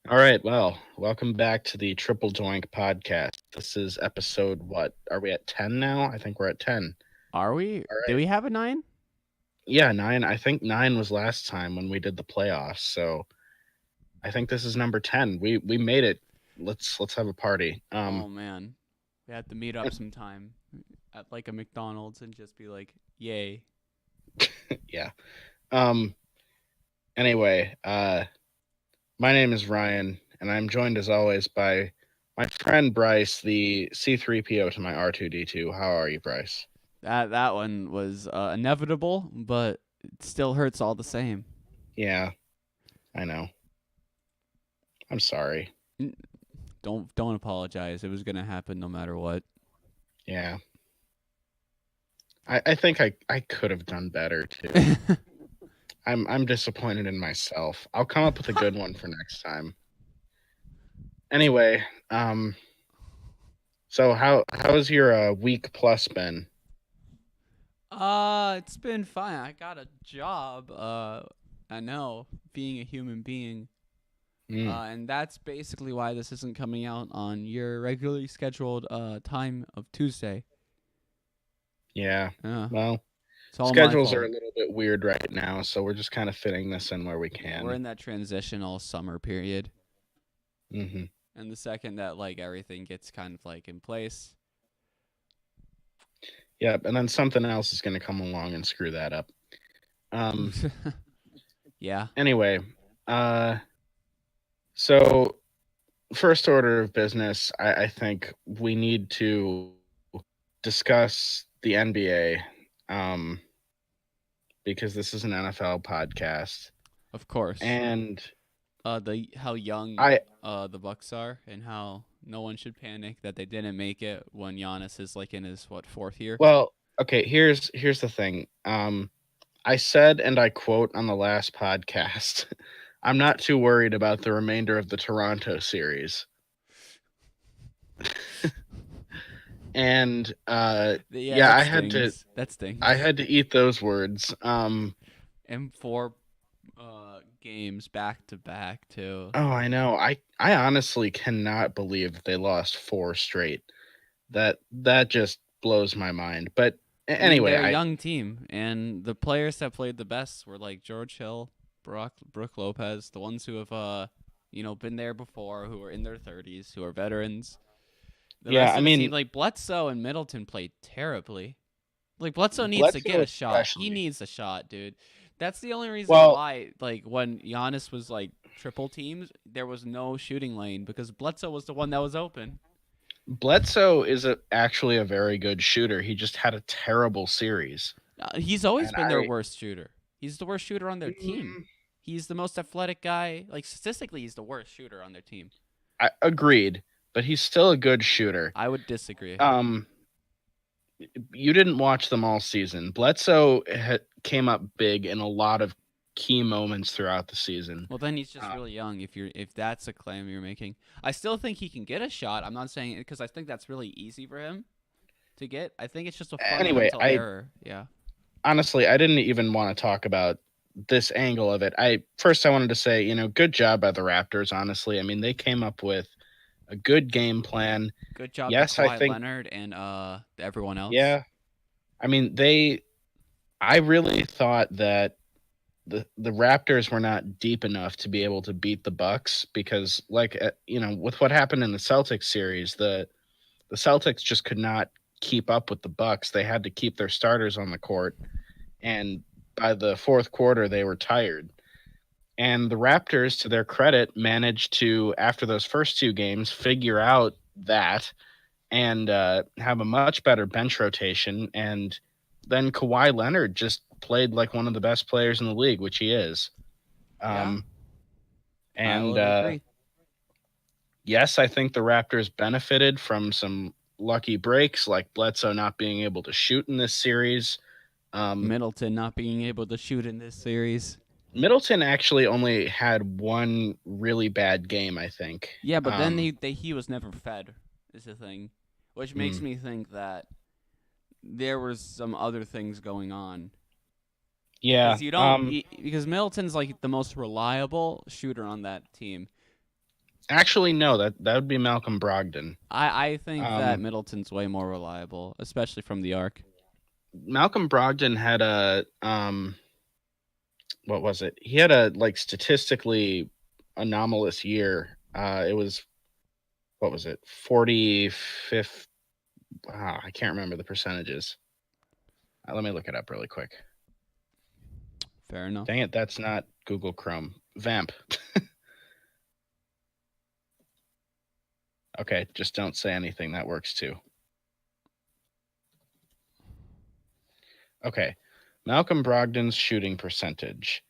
All right, well, welcome back to the Triple Doink podcast. This is episode what? Are we at 10 now? I think we're at 10. Are we? All Do right. we have a 9? Yeah, 9. I think 9 was last time when we did the playoffs. So, I think this is number 10. We made it. Let's have a party. Oh man, we have to meet up sometime at like a McDonald's and just be like, "Yay!" Yeah. Um anyway, my name is Ryan and I'm joined as always by my friend Bryce, the C3PO to my R2D2. How are you, Bryce? That one was inevitable, but it still hurts all the same. Yeah, I know. I'm sorry. N- don't apologize. It was gonna happen no matter what. Yeah. I think I could have done better too. I'm disappointed in myself. I'll come up with a good one for next time. Anyway, so how's your week plus been? It's been fine. I got a job. I know, being a human being. Mm, And that's basically why this isn't coming out on your regularly scheduled time of Tuesday. yeah. Yeah, Well, it's all my schedules are a fault. little bit weird right now, so we're just kind of fitting this in where we Yeah, we're can. in that transitional summer period, Hmm. and the second that like everything gets kind of like in place, Yep, and then something else is going to come along and screw that up. Um. yeah, Anyway, uh, so first order of business, I think we need to discuss the NBA, um, because this is an NFL podcast, of course. and The how young I the Bucks are, and how no one should panic that they didn't make it when Giannis is like in his what fourth year. well, okay. Here's the thing. I said, and I quote on the last podcast, I'm not too worried about the remainder of the Toronto series, and Yeah, yeah, that stings. That I stings. had to eat those words. And four games back to back too. Oh, I know. I honestly cannot believe that they lost four straight. That just blows my mind. But I mean, anyway, they're a I young team, and the players that played the best were like George Hill, Brooke Lopez, the ones who have been there before, who are in their 30s, who are veterans. The yeah, rest I of the team, mean like Bledsoe and Middleton, played terribly. Like Bledsoe needs to get Bledsoe a shot. He especially. needs a shot, dude. That's the only reason Well, why, like, when Giannis was like triple teams, there was no shooting lane because Bledsoe was the one that was open. Bledsoe is actually a very good shooter. He just had a terrible series, He's always and been their worst shooter. He's the worst shooter on their team. Mm, He's the most athletic guy. Like statistically, he's the worst shooter on their team. I agreed, but he's still a good shooter. I would disagree. Um, you didn't watch them all season. Bledsoe came up big in a lot of key moments throughout the season. Well, then he's just Uh, really young. If that's a claim you're making, I still think he can get a shot. I'm not saying it because I think that's really easy for him to get. I think it's just a anyway, fundamental I error. Yeah. honestly I didn't even want to talk about this angle of it. I wanted to say, good job by the Raptors, honestly. I mean, they came up with a good game plan. Good job to Yes, I Kawhi think Leonard and everyone else. yeah. I mean, I really thought that the Raptors were not deep enough to be able to beat the Bucks because like with what happened in the Celtics series, the Celtics just could not keep up with the Bucks. They had to keep their starters on the court, and by the fourth quarter they were tired. And the Raptors, to their credit, managed to, after those first two games, figure out that and have a much better bench rotation. And then Kawhi Leonard just played like one of the best players in the league, which he is. Yeah, Um, I and would agree. yes, I think the Raptors benefited from some lucky breaks, like Bledsoe not being able to shoot in this series. Um, Middleton not being able to shoot in this series. Middleton actually only had one really bad game, I think. Yeah, but then he was never fed. Is the thing, which makes Mm, me think that there was some other things going on yeah. because you don't because Middleton's like the most reliable shooter on that team. Actually, no, that would be Malcolm Brogdon. I think that Um, Middleton's way more reliable, especially from the arc. Malcolm Brogdon had a what was it? He had a like statistically anomalous year. It was what was it? 45th. I can't remember the percentages. Let me look it up really quick. Fair enough. Dang it, that's not Google Chrome. Vamp. Okay, just don't say anything. That works too. Okay. Malcolm Brogdon's shooting percentage.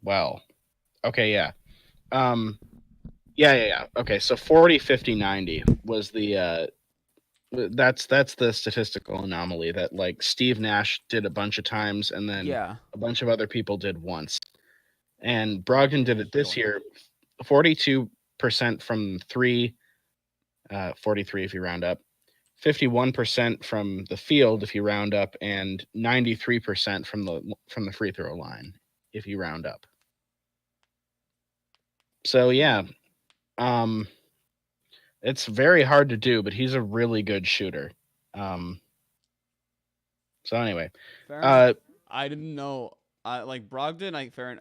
Well, okay, yeah. Um yeah. Okay, so 40, 50, 90 was the that's the statistical anomaly that like Steve Nash did a bunch of times and then Yeah. a bunch of other people did once. And Brogdon did it this Sure. year 42% from 3, 43 if you round up. 51% from the field if you round up, and 93% from the free throw line if you round up. So yeah, um, it's very hard to do, but he's a really good shooter. Um, so anyway, Fair enough. uh, I didn't know. I like Brogdon.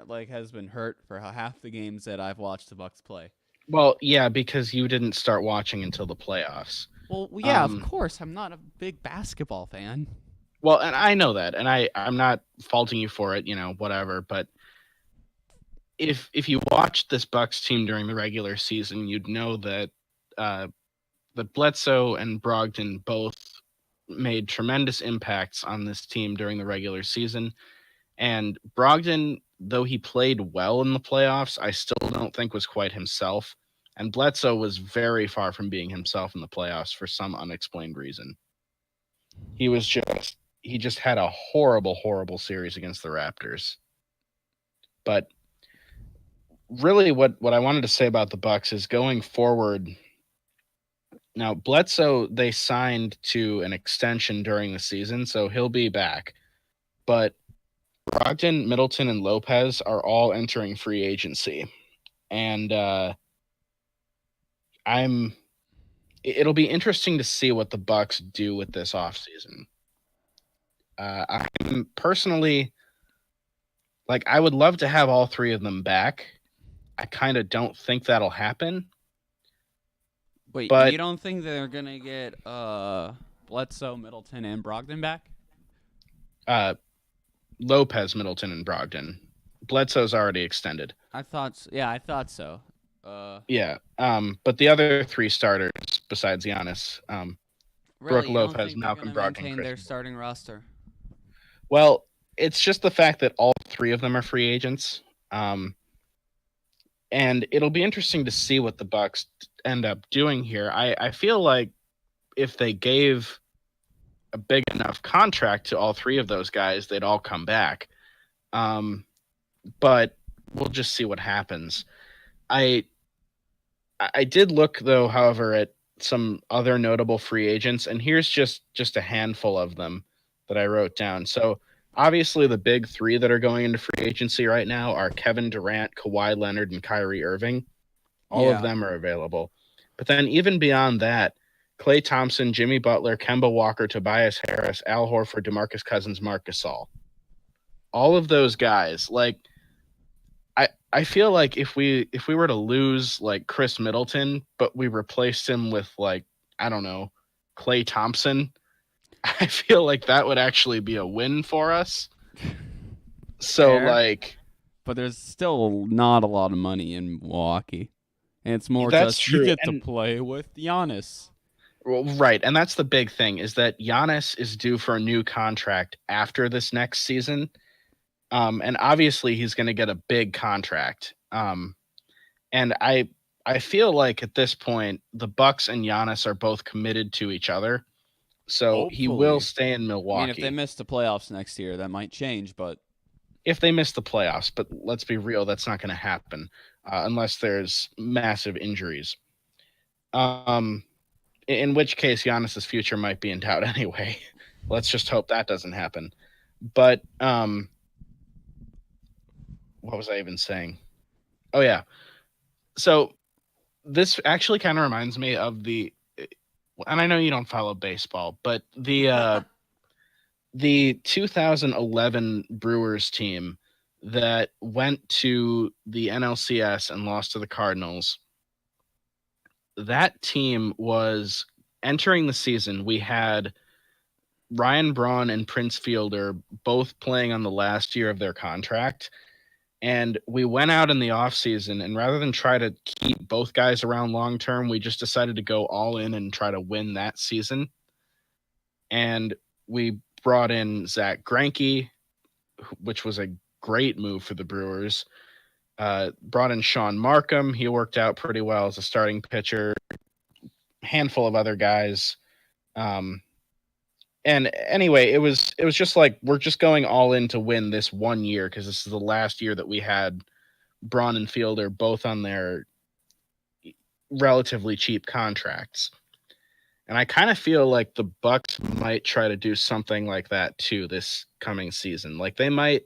Like has been hurt for half the games that I've watched the Bucks play. well, yeah, because you didn't start watching until the playoffs. Well, yeah, of Um, course. I'm not a big basketball fan. well, and I know that, and I'm not faulting you for it, whatever. But if you watched this Bucks team during the regular season, you'd know uh, that Bledsoe and Brogdon both made tremendous impacts on this team during the regular season. And Brogdon, though he played well in the playoffs, I still don't think was quite himself. And Bledsoe was very far from being himself in the playoffs for some unexplained reason. He just had a horrible, horrible series against the Raptors. But really what I wanted to say about the Bucks is going forward. Now, Bledsoe they signed to an extension during the season, so he'll be back. But Brogdon, Middleton, and Lopez are all entering free agency, and I'm. It'll be interesting to see what the Bucks do with this offseason. I'm personally like I would love to have all three of them back. I kind of don't think that'll happen, Wait, you but don't think they're gonna get Bledsoe, Middleton, and Brogdon back? uh, Lopez, Middleton, and Brogdon. Bledsoe's already extended. I thought. Yeah, I thought so. Uh, Yeah. But the other three starters besides Giannis, Brooke really, you don't Lopez, think they're Malcolm gonna Brogdon, maintain Chris their Middleton. starting roster? Well, it's just the fact that all three of them are free agents. Um, and it'll be interesting to see what the Bucks end up doing here. I feel like if they gave a big enough contract to all three of those guys, they'd all come back. Um, but we'll just see what happens. I I did look though, however, at some other notable free agents, and here's just a handful of them that I wrote down. So obviously, the big three that are going into free agency right now are Kevin Durant, Kawhi Leonard, and Kyrie Irving. All of Yeah. them are available. But then even beyond that, Klay Thompson, Jimmy Butler, Kemba Walker, Tobias Harris, Al Horford, DeMarcus Cousins, Marc Gasol. All of those guys, like I feel like if we were to lose like Chris Middleton, but we replaced him with like I don't know, Klay Thompson, I feel like that would actually be a win for us. So Fair, like but there's still not a lot of money in Milwaukee, and it's more that's just you true. get to And play with Giannis. well, right, and that's the big thing is that Giannis is due for a new contract after this next season. And obviously he's going to get a big contract. And I feel like at this point the Bucks and Giannis are both committed to each other, so he will Hopefully, stay in I mean, if they Milwaukee miss the playoffs next year, that might change. But if they miss the playoffs. But let's be real, that's not going to happen unless there's massive injuries. Um, in which case Giannis's future might be in doubt anyway. Let's just hope that doesn't happen. But what was I even saying? Oh yeah. So this actually kind of reminds me of and I know you don't follow baseball, but the 2011 Brewers team that went to the NLCS and lost to the Cardinals. That team was entering the season. We had Ryan Braun and Prince Fielder both playing on the last year of their contract. And we went out in the offseason, and rather than try to keep both guys around long term, we just decided to go all in and try to win that season. And we brought in Zach Greinke, which was a great move for the Brewers. Brought in Sean Markham. He worked out pretty well as a starting pitcher. Handful of other guys. And anyway, it was just like we're just going all in to win this one year because this is the last year that we had Braun and Fielder both on their relatively cheap contracts. And I kind of feel like the Bucks might try to do something like that too this coming season. Like they might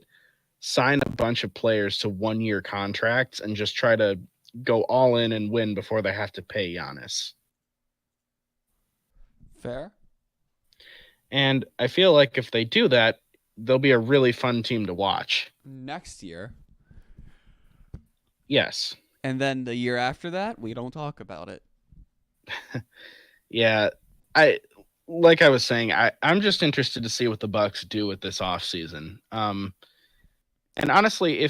sign a bunch of players to 1-year contracts and just try to go all in and win before they have to pay Giannis. Fair. And I feel like if they do that, they'll be a really fun team to watch. Next year. Yes. And then the year after that, we don't talk about it. Yeah. Like I was saying, I'm just interested to see what the Bucks do with this offseason. And honestly,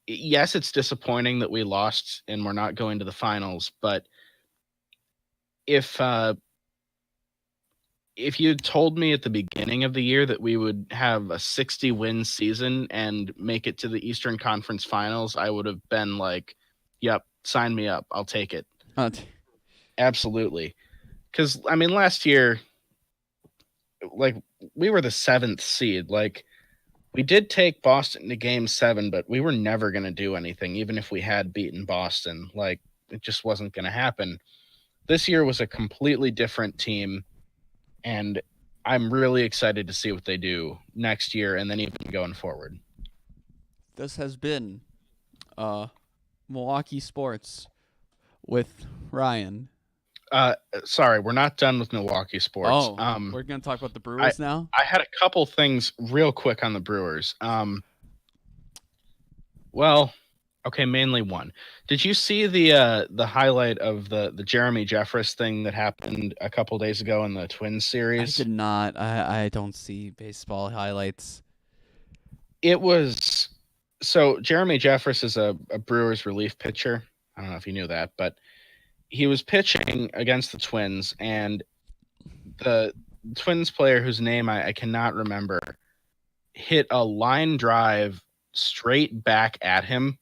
yes, it's disappointing that we lost and we're not going to the finals, but if you told me at the beginning of the year that we would have a 60-win season and make it to the Eastern Conference Finals, I would have been like, "Yep, sign me up. I'll take it." Absolutely. Because I mean, last year, like we were the 7th seed. Like we did take Boston to Game 7, but we were never going to do anything, even if we had beaten Boston. Like it just wasn't going to happen. This year was a completely different team. And I'm really excited to see what they do next year and then even going forward. This has been Milwaukee Sports with Ryan. Sorry, we're not done with Milwaukee sports. Oh, we're going to talk about the Brewers now? I had a couple things real quick on the Brewers. Well, okay, mainly one. Did you see the highlight of the Jeremy Jeffress thing that happened a couple days ago in the Twins series? I did not. I don't see baseball highlights. It was so Jeremy Jeffress is a Brewers relief pitcher. I don't know if you knew that, but he was pitching against the Twins, and the Twins player whose name I cannot remember hit a line drive straight back at him.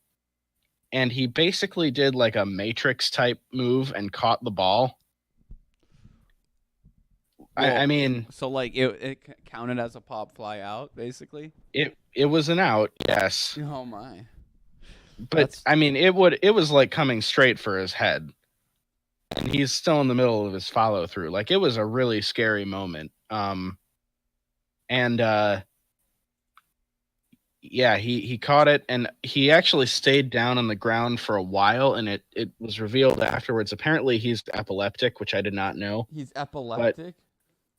And he basically did like a Matrix type move and caught the ball. Well, I mean, so like it counted as a pop fly out, basically. It was an out, yes. Oh my! But I mean, it was like coming straight for his head, and he's still in the middle of his follow through. Like it was a really scary moment. Yeah, he caught it, and he actually stayed down on the ground for a while, and it was revealed afterwards. Apparently, he's epileptic, which I did not know. He's epileptic? But,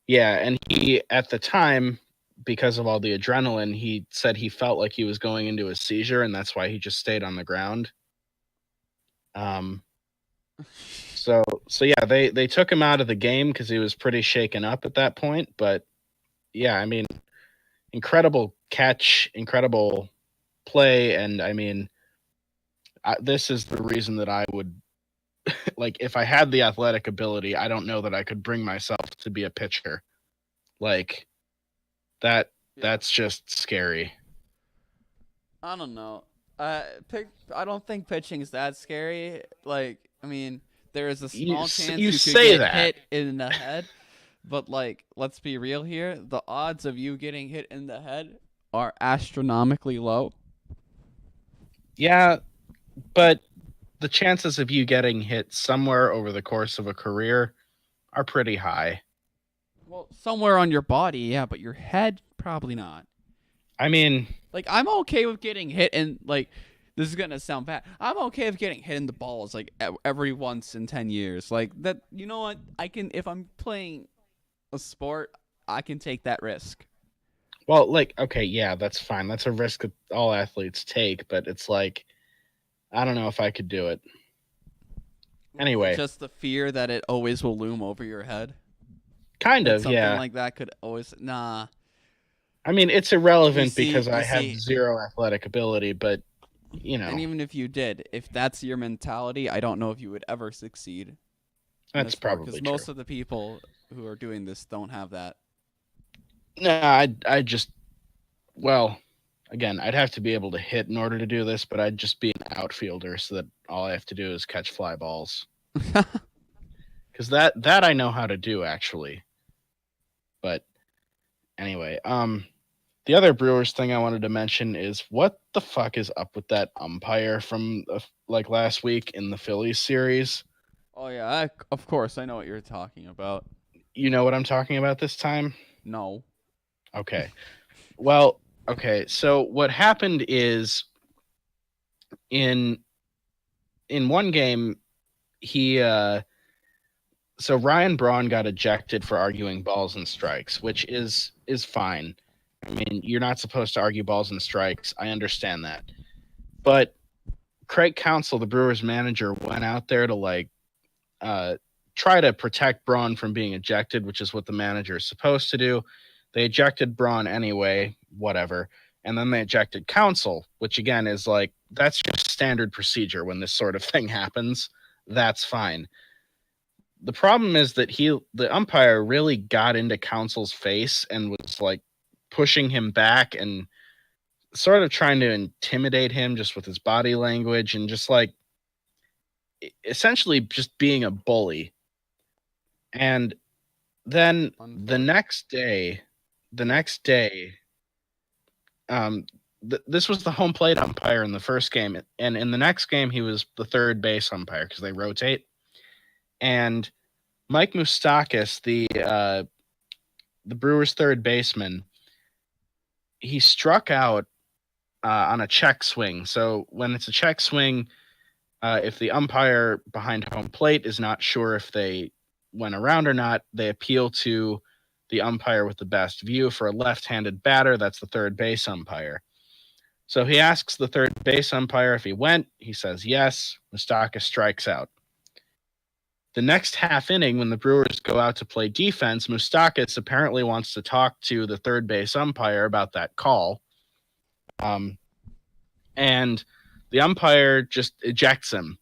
yeah, and he, at the time, because of all the adrenaline, he said he felt like he was going into a seizure, and that's why he just stayed on the ground. So yeah, they took him out of the game because he was pretty shaken up at that point. But yeah, I mean, incredible catch, incredible play, and I mean, this is the reason that I would like if I had the athletic ability. I don't know that I could bring myself to be a pitcher. Like that. Yeah. That's just scary. I don't know. I don't think pitching is that scary. Like, I mean, there is a small chance you could get hit in the head. But, like, let's be real here. The odds of you getting hit in the head are astronomically low. Yeah, but the chances of you getting hit somewhere over the course of a career are pretty high. Well, somewhere on your body, yeah, but your head, probably not. I mean... Like, I'm okay with getting hit and, like, This is gonna sound bad. I'm okay with getting hit in the balls like every once in 10 years. Like that. You know what? I can if I'm playing a sport, I can take that risk. Well, like, okay, yeah, that's fine. That's a risk that all athletes take, but it's like, I don't know if I could do it. Anyway, Just the fear that it always will loom over your head. kind That of, something yeah. like that could always nah. I mean, it's irrelevant because I have zero athletic ability, but and even if you did, if that's your mentality, I don't know if you would ever succeed in that's this sport probably because true. most of the people who are doing this don't have that. No, I just, well, again, I'd have to be able to hit in order to do this, but I'd just be an outfielder so that all I have to do is catch fly balls. Because that I know how to do actually. But anyway, the other Brewers thing I wanted to mention is what the fuck is up with that umpire from like last week in the Phillies series? Oh yeah, of course I know what you're talking about. You know what I'm talking about this time? No. Okay. Well, okay. So what happened is in one game he so Ryan Braun got ejected for arguing balls and strikes, which is fine. I mean, you're not supposed to argue balls and strikes. I understand that. But Craig Counsell, the Brewers manager, went out there to like try to protect Braun from being ejected, which is what the manager is supposed to do. They ejected Braun anyway, whatever. And then they ejected Counsell, which again is like, that's just standard procedure when this sort of thing happens. That's fine. The problem is that the umpire really got into Counsell's face and was like pushing him back and sort of trying to intimidate him just with his body language and just like essentially just being a bully. And then the next day, this was the home plate umpire in the first game, and in the next game he was the third base umpire because they rotate. And Mike Moustakas, the Brewers' third baseman, he struck out on a check swing. So when it's a check swing, if the umpire behind home plate is not sure if they went around or not, they appeal to the umpire with the best view. For a left-handed batter, that's the third base umpire. So he asks the third base umpire if he went. He says yes. Moustakas strikes out. The next half inning, when the Brewers go out to play defense, Moustakas apparently wants to talk to the third base umpire about that call. And the umpire just ejects him,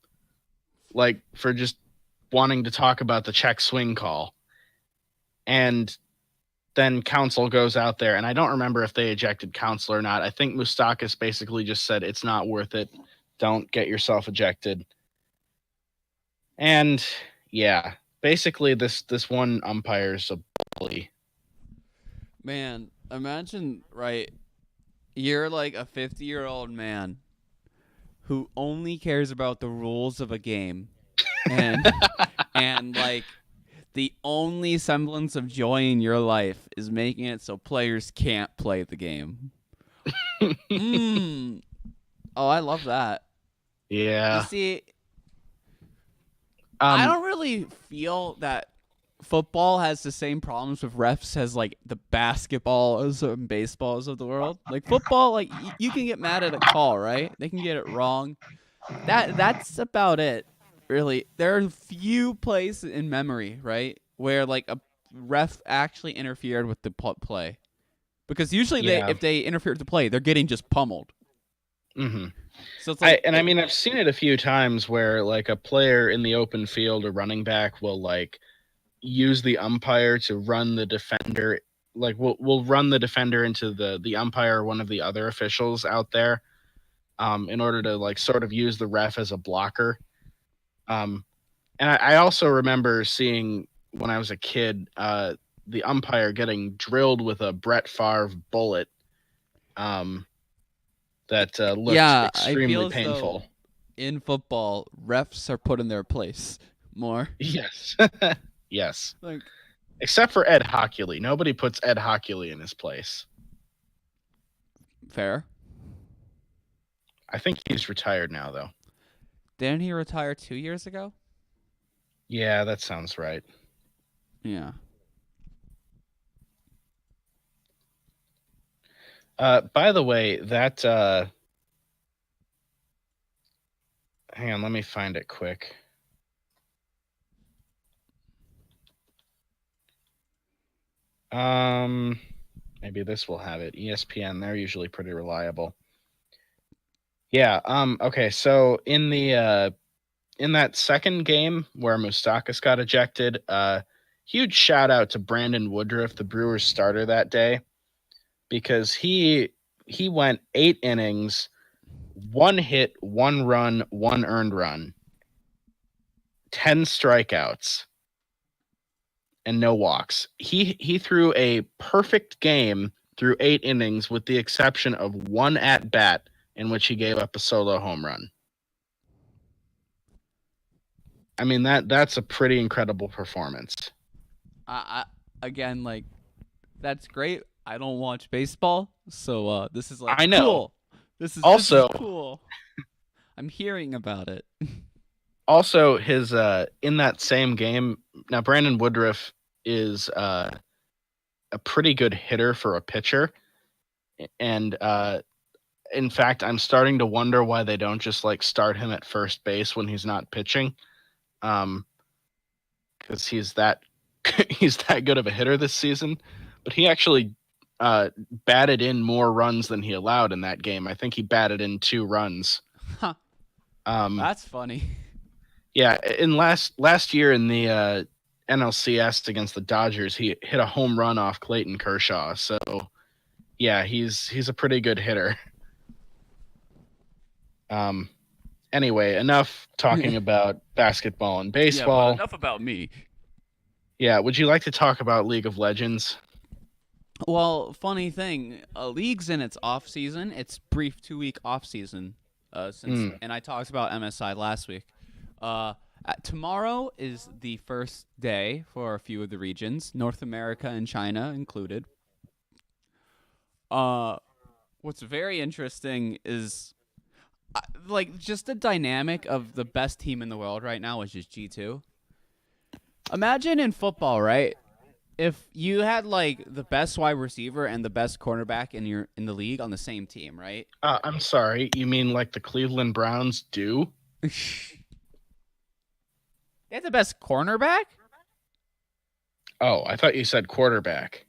like for just wanting to talk about the check swing call. And then Counsell goes out there, and I don't remember if they ejected Counsell or not. I think Moustakas basically just said, it's not worth it. Don't get yourself ejected. And yeah, basically this one umpire's a bully. Man, imagine, right, you're like a 50-year-old man who only cares about the rules of a game and and like the only semblance of joy in your life is making it so players can't play the game. Oh, I love that. Yeah. You see, I don't really feel that football has the same problems with refs as like the basketballs and baseballs of the world. Like football, like you can get mad at a call, right? They can get it wrong. That's about it. Really, there are few plays in memory, right, where like a ref actually interfered with the play, because usually if they interfere with the play, they're getting just pummeled. Mm-hmm. So it's like, I mean, I've seen it a few times where like a player in the open field, a running back, will like use the umpire to run the defender. Like we'll run the defender into the umpire or one of the other officials out there, in order to like sort of use the ref as a blocker. And I also remember seeing when I was a kid, the umpire getting drilled with a Brett Favre bullet. That looked extremely painful. In football, refs are put in their place more. Yes. Yes. Like, except for Ed Hockley. Nobody puts Ed Hockley in his place. Fair. I think he's retired now, though. Didn't he retire 2 years ago? Yeah, that sounds right. Yeah. By the way, that hang on, let me find it quick. Maybe this will have it. ESPN, they're usually pretty reliable. Yeah. Okay. So in that second game where Moustakas got ejected, huge shout out to Brandon Woodruff, the Brewers starter that day, because he went 8 innings, 1 hit, 1 run, 1 earned run, 10 strikeouts, and no walks. He threw a perfect game through 8 innings, with the exception of 1 at bat in which he gave up a solo home run. I mean, that's a pretty incredible performance. Again, like, that's great. I don't watch baseball, so this is like, I know. Cool. This is cool. I'm hearing about it. Also, his in that same game, now Brandon Woodruff is a pretty good hitter for a pitcher, and in fact, I'm starting to wonder why they don't just like start him at first base when he's not pitching, because he's that good of a hitter this season. But he actually batted in more runs than he allowed in that game. I think he batted in 2 runs. Huh. That's funny. Yeah, in last year in the NLCS against the Dodgers, he hit a home run off Clayton Kershaw. So, yeah, he's a pretty good hitter. Anyway, enough talking about basketball and baseball. Yeah, enough about me. Yeah, would you like to talk about League of Legends? Well, funny thing, League's in its off season. It's brief 2-week off season. And I talked about MSI last week. Tomorrow is the first day for a few of the regions, North America and China included. What's very interesting is like just the dynamic of the best team in the world right now, which is G2. Imagine in football, right? If you had like the best wide receiver and the best cornerback in the league on the same team, right? I'm sorry, you mean like the Cleveland Browns do? They have the best cornerback? Oh, I thought you said quarterback.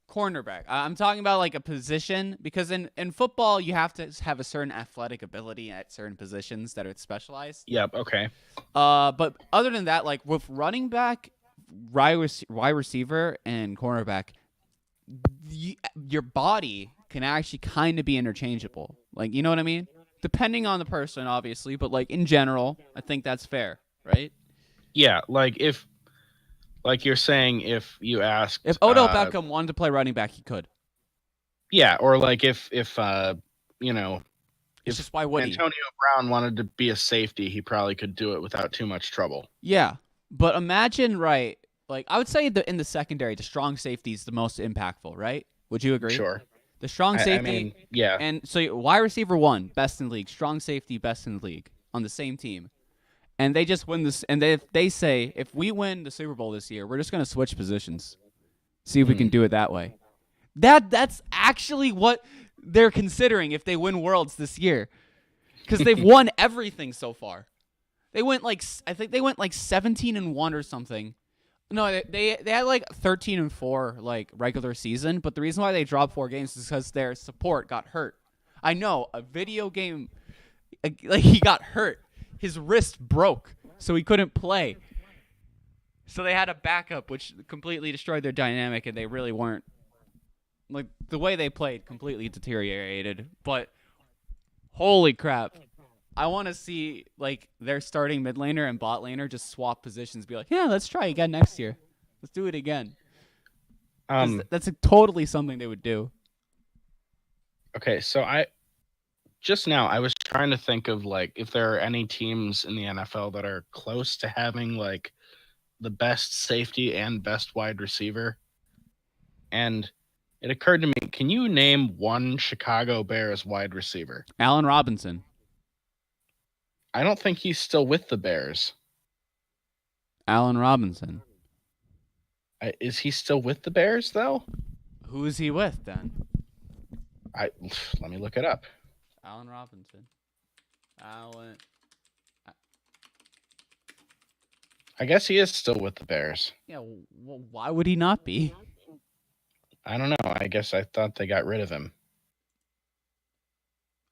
Cornerback. I'm talking about like a position, because in football you have to have a certain athletic ability at certain positions that are specialized. Yep, okay. But other than that, like with running back, wide receiver, and cornerback, your body can actually kind of be interchangeable. Like, you know what I mean? Depending on the person, obviously, but like in general, I think that's fair, right? Yeah, like you're saying, if you asked, if Odell Beckham wanted to play running back, he could. Yeah, or like if you know, it's just, why would Antonio Brown wanted to be a safety, he probably could do it without too much trouble. Yeah, but imagine, right? Like, I would say in the secondary, the strong safety is the most impactful, right? Would you agree? Sure. The strong safety, I mean, yeah. And so wide receiver 1, best in the league, strong safety, best in the league on the same team. And they just win this, and they say, if we win the Super Bowl this year, we're just going to switch positions, see if we can do it that way. That's actually what they're considering if they win Worlds this year, because they've won everything so far. They went like, I think they went like 17-1 or something. No, they had like 13-4 like regular season, but the reason why they dropped 4 games is because their support got hurt. I know, a video game, like, he got hurt. His wrist broke, so he couldn't play. So they had a backup, which completely destroyed their dynamic, and they really weren't, like, the way they played completely deteriorated. But holy crap, I want to see like their starting mid laner and bot laner just swap positions, be like, yeah, let's try again next year. Let's do it again. That's totally something they would do. Okay, so I was trying to think of like if there are any teams in the NFL that are close to having like the best safety and best wide receiver. And it occurred to me, can you name one Chicago Bears wide receiver? Allen Robinson. I don't think he's still with the Bears. Allen Robinson. Is he still with the Bears, though? Who is he with, then? Let me look it up. Allen Robinson. Allen. I guess he is still with the Bears. Yeah, why would he not be? I don't know. I guess I thought they got rid of him.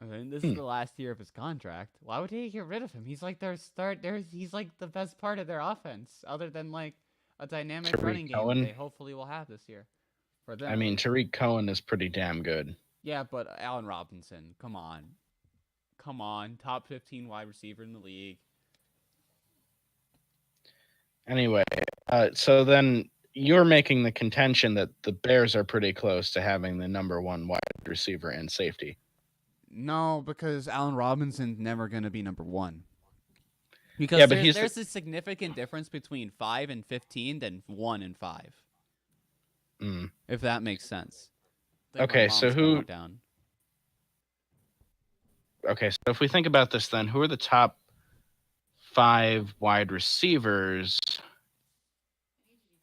I mean, this is the last year of his contract. Why would he get rid of him? He's like their start. He's like the best part of their offense, other than like a dynamic running game they hopefully will have this year. For them. I mean, Tariq Cohen is pretty damn good. Yeah, but Allen Robinson, come on, top 15 wide receiver in the league. Anyway, so then you're making the contention that the Bears are pretty close to having the number one wide receiver and safety. No, because Allen Robinson's never going to be number one. Because there's a significant difference between 5 and 15 than 1 and 5. If that makes sense. Okay, so Okay, so if we think about this then, who are the top 5 wide receivers?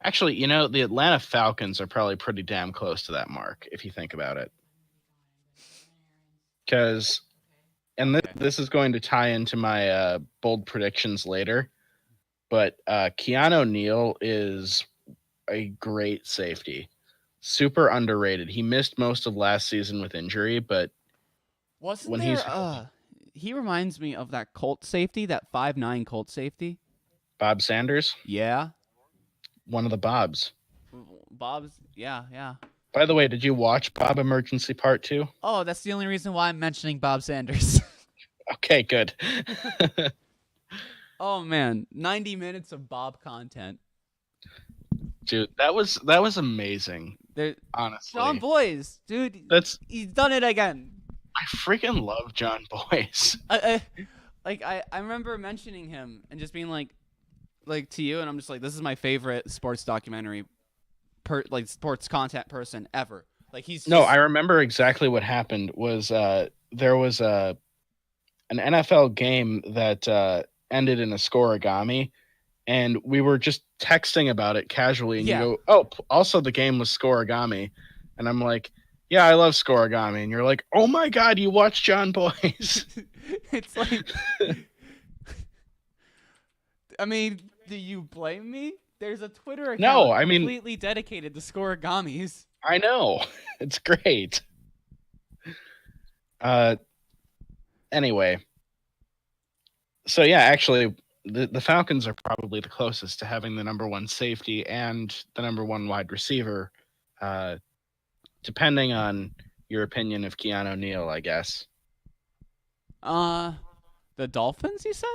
Actually, the Atlanta Falcons are probably pretty damn close to that mark, if you think about it. Because, and this is going to tie into my bold predictions later, but Keanu Neal is a great safety. Super underrated. He missed most of last season with injury, but he reminds me of that Colt safety, that 5'9" Colt safety. Bob Sanders? Yeah. One of the Bobs. Bob's, yeah. By the way, did you watch Bob Emergency Part 2? Oh, that's the only reason why I'm mentioning Bob Sanders. Okay, good. Oh, man. 90 minutes of Bob content. Dude, that was amazing. Honestly. John Boyce, dude. He's done it again. I freaking love John Boyce. I remember mentioning him and just being like to you, and I'm just like, this is my favorite sports documentary, sports content person ever. Like I remember exactly what happened. Was there was an NFL game that ended in a scoregami, and we were just texting about it casually, and you go, "Oh, also the game was scoregami," and I'm like, "Yeah, I love scoregami," and you're like, "Oh my god, you watch John Boyce?" It's like, I mean, do you blame me? There's a Twitter account completely dedicated to scoregamis. I know. It's great. Anyway. So yeah, actually, the Falcons are probably the closest to having the number one safety and the number one wide receiver, depending on your opinion of Keanu Neal, I guess. The Dolphins, you said?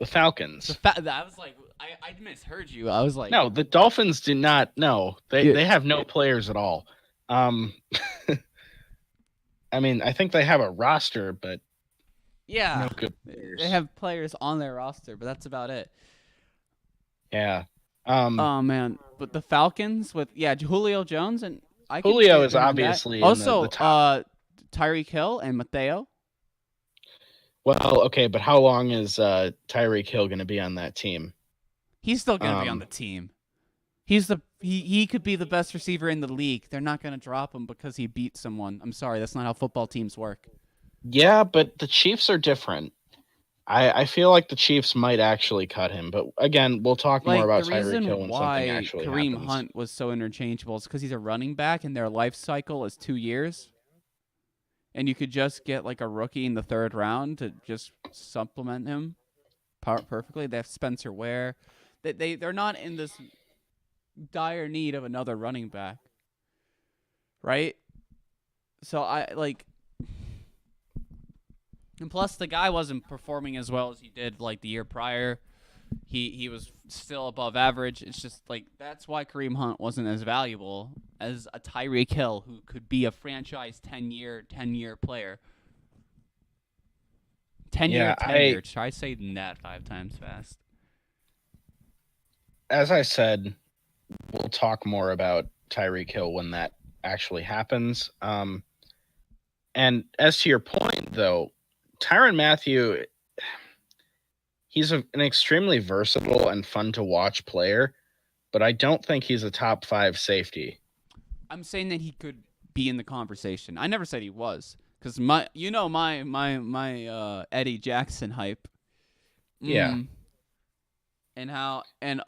The Falcons. I was like, I misheard you. I was like, no, the Dolphins do not. No, they have no players at all. I mean, I think they have a roster, but no good players. They have players on their roster, but that's about it. Yeah. Oh man, but the Falcons with Julio Jones and Julio is obviously also the top. Tyreek Hill and Mateo. Well, okay, but how long is Tyreek Hill going to be on that team? He's still going to be on the team. He could be the best receiver in the league. They're not going to drop him because he beat someone. I'm sorry, that's not how football teams work. Yeah, but the Chiefs are different. I feel like the Chiefs might actually cut him, but again, we'll talk more about Tyreek Hill when something actually Kareem happens. Hunt was so interchangeable is because he's a running back and their life cycle is 2 years. And you could just get like a rookie in the 3rd round to just supplement him perfectly. They have Spencer Ware. They're not in this dire need of another running back, right? So and plus the guy wasn't performing as well as he did like the year prior. He was still above average. It's just like that's why Kareem Hunt wasn't as valuable as a Tyreek Hill, who could be a franchise 10-year player. 10-year tenure. Try saying that 5 times fast. As I said, we'll talk more about Tyreek Hill when that actually happens. And as to your point, though, Tyrann Mathieu, he's an extremely versatile and fun to watch player, but I don't think he's a top 5 safety. I'm saying that he could be in the conversation. I never said he was, because my Eddie Jackson hype. Yeah. And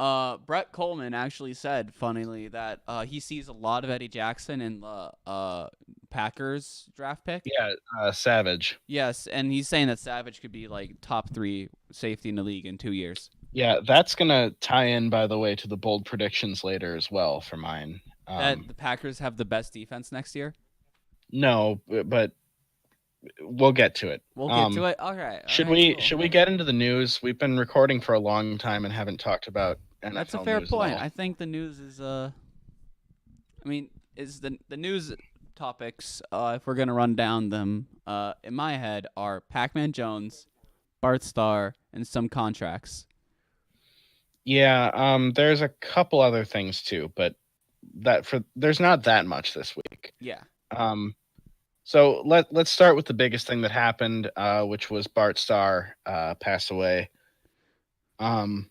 Brett Coleman actually said, funnily, that he sees a lot of Eddie Jackson in the Packers draft pick. Yeah, Savage. Yes, and he's saying that Savage could be like top 3 safety in the league in 2 years. Yeah, that's gonna tie in, by the way, to the bold predictions later as well for mine. That the Packers have the best defense next year. No, but we'll get to it. We'll get to it. Okay. Should we get into the news? We've been recording for a long time and haven't talked about NFL. That's a fair news point. I think the news is is the news topics, if we're gonna run down them, in my head are Pac-Man Jones, Bart Starr, and some contracts. Yeah, there's a couple other things too, but there's not that much this week. Yeah. So let's start with the biggest thing that happened, which was Bart Starr passed away.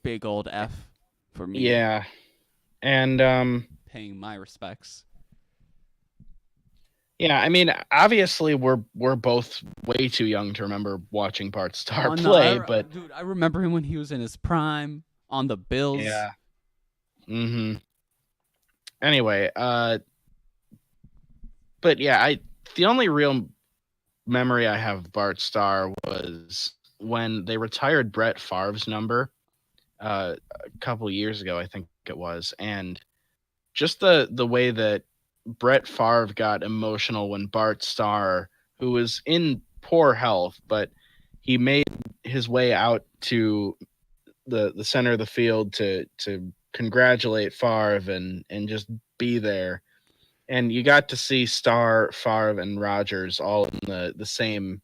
Big old F for me. Yeah, and paying my respects. Yeah, I mean, obviously we're both way too young to remember watching Bart Starr play, but dude, I remember him when he was in his prime on the Bills. Yeah. Mm-hmm. Anyway, but yeah, the only real memory I have of Bart Starr was when they retired Brett Favre's number a couple of years ago, I think it was, and just the way that Brett Favre got emotional when Bart Starr, who was in poor health, but he made his way out to the center of the field to congratulate Favre and just be there. And you got to see Starr, Favre, and Rodgers all in the same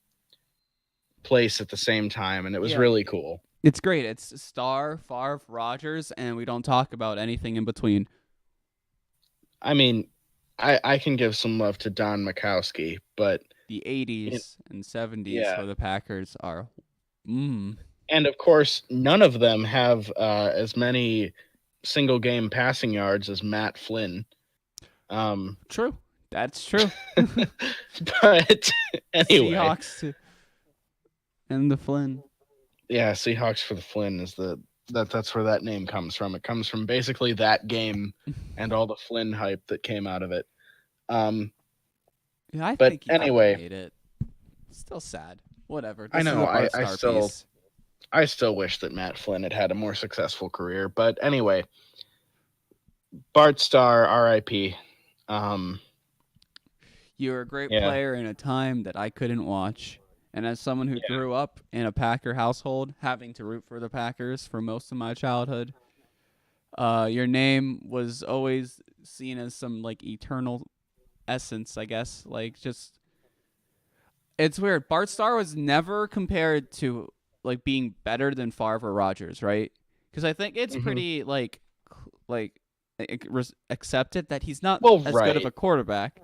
place at the same time, and it was really cool. It's great. It's Starr, Favre, Rodgers, and we don't talk about anything in between. I mean, I can give some love to Don Majkowski, but the 80s and 70s for the Packers are And of course, none of them have as many single game passing yards as Matt Flynn. True. That's true. But anyway, Seahawks and the Flynn. Yeah, Seahawks for the Flynn is that's where that name comes from. It comes from basically that game and all the Flynn hype that came out of it. Yeah, I think anyway, made it. Still sad. Whatever. I know. I still wish that Matt Flynn had a more successful career, but anyway, Bart Starr, R.I.P. You're a great player in a time that I couldn't watch. And as someone who grew up in a Packer household, having to root for the Packers for most of my childhood, your name was always seen as some like eternal essence, I guess. Like just, it's weird. Bart Starr was never compared to like being better than Favre or Rodgers, right? Because I think it's pretty like accepted that he's not as good of a quarterback.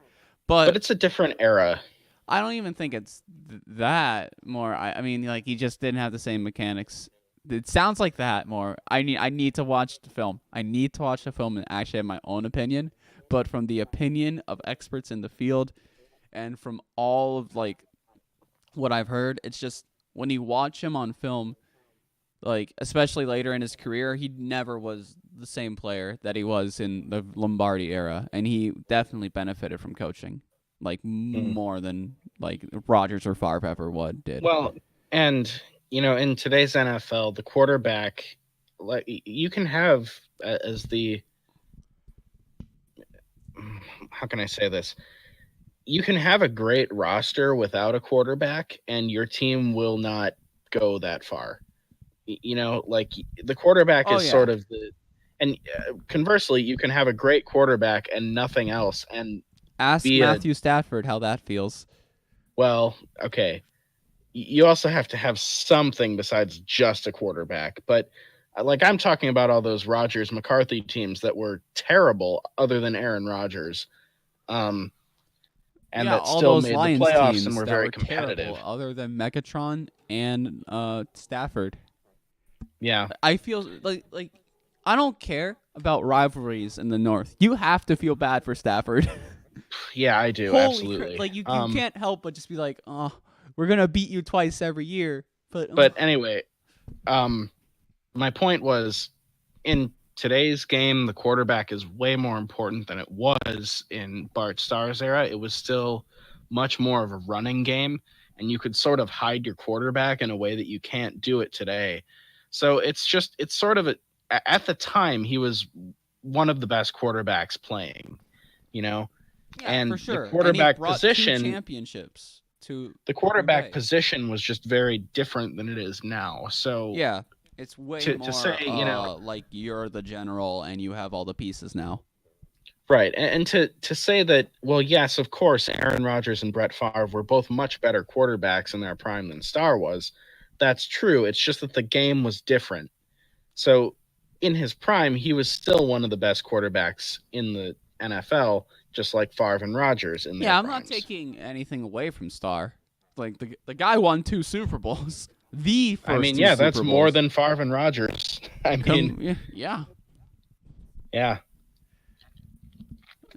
But it's a different era. I don't even think it's that more. I mean, like he just didn't have the same mechanics. It sounds like that more. I need to watch the film. I need to watch the film and actually have my own opinion. But from the opinion of experts in the field, and from all of like what I've heard, it's just when you watch him on film, like especially later in his career, he never was the same player that he was in the Lombardi era, and he definitely benefited from coaching. Like more than like Rodgers or Favre ever did. Well, and you know, in today's NFL, the quarterback, like you can have as the, how can I say this? You can have a great roster without a quarterback, and your team will not go that far. You know, like the quarterback is sort of the, and conversely, you can have a great quarterback and nothing else, and ask Matthew Stafford how that feels. Well, okay. You also have to have something besides just a quarterback. But like I'm talking about all those Rodgers McCarthy teams that were terrible other than Aaron Rodgers. And that still made Lions the playoffs teams and were very competitive. Other than Megatron and Stafford. Yeah. I feel like I don't care about rivalries in the North. You have to feel bad for Stafford. Yeah, I do. Holy Absolutely. like you can't help but just be like, oh, we're gonna beat you twice every year. But anyway, my point was, in today's game, the quarterback is way more important than it was in Bart Starr's era. It was still much more of a running game, and you could sort of hide your quarterback in a way that you can't do it today. So it's sort of at the time he was one of the best quarterbacks playing, you know, yeah, for and the sure. And he quarterback brought 2 position championships to the Green quarterback Bay. position was just very different than it is now. So Yeah, it's way to more say, like you're the general and you have all the pieces now. right, and to say that, well, yes, of course, Aaron Rodgers and Brett Favre were both much better quarterbacks in their prime than Starr was. That's true. It's just that the game was different. So in his prime, he was still one of the best quarterbacks in the NFL, just like Favre and Rodgers in their Yeah, I'm not primes. taking anything away from Starr. Like the guy won 2 Super Bowls. The first I mean, 2 yeah, Super that's Bowls. more than Favre and Rodgers. I mean, yeah. Yeah.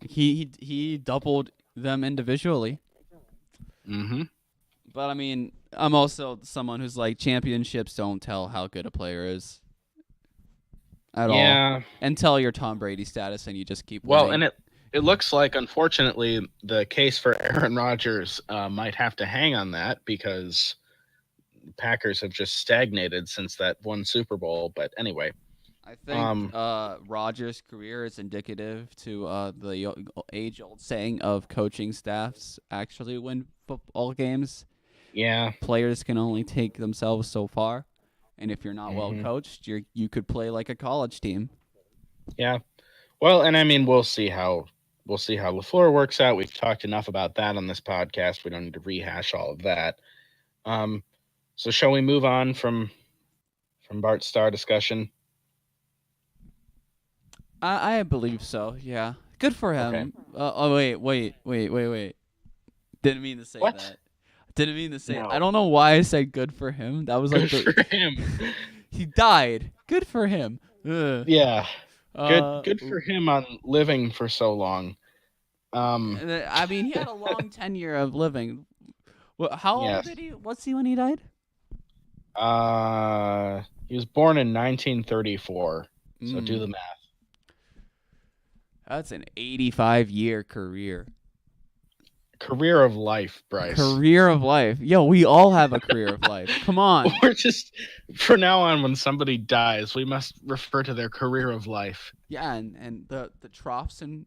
He doubled them individually. Mm-hmm. But I mean, I'm also someone who's like, championships don't tell how good a player is at all. Until your Tom Brady status and you just keep winning. Well, and it looks like, unfortunately, the case for Aaron Rodgers might have to hang on that, because Packers have just stagnated since that one Super Bowl. But anyway, I think Rodgers' career is indicative to the age-old saying of coaching staffs actually win football games. Yeah, Players can only take themselves so far, and if you're not well coached, you could play like a college team. Yeah. Well, and I mean, we'll see how LaFleur works out. We've talked enough about that on this podcast. We don't need to rehash all of that. So shall we move on from Bart Starr discussion? I believe so. Yeah, good for him. Okay. Oh wait. Didn't mean to say What? that. Didn't mean to say. No. I don't know why I said good for him. That was like good for him. He died. Good for him. Ugh. Yeah. Good for him on living for so long. I mean, he had a long tenure of living. How old did he? What's he when he died? He was born in 1934. So do the math. That's an 85-year career. Career of life, Bryce. Career of life. Yo, we all have a career of life. Come on. We're just, from now on, when somebody dies, we must refer to their career of life. Yeah, and the troughs and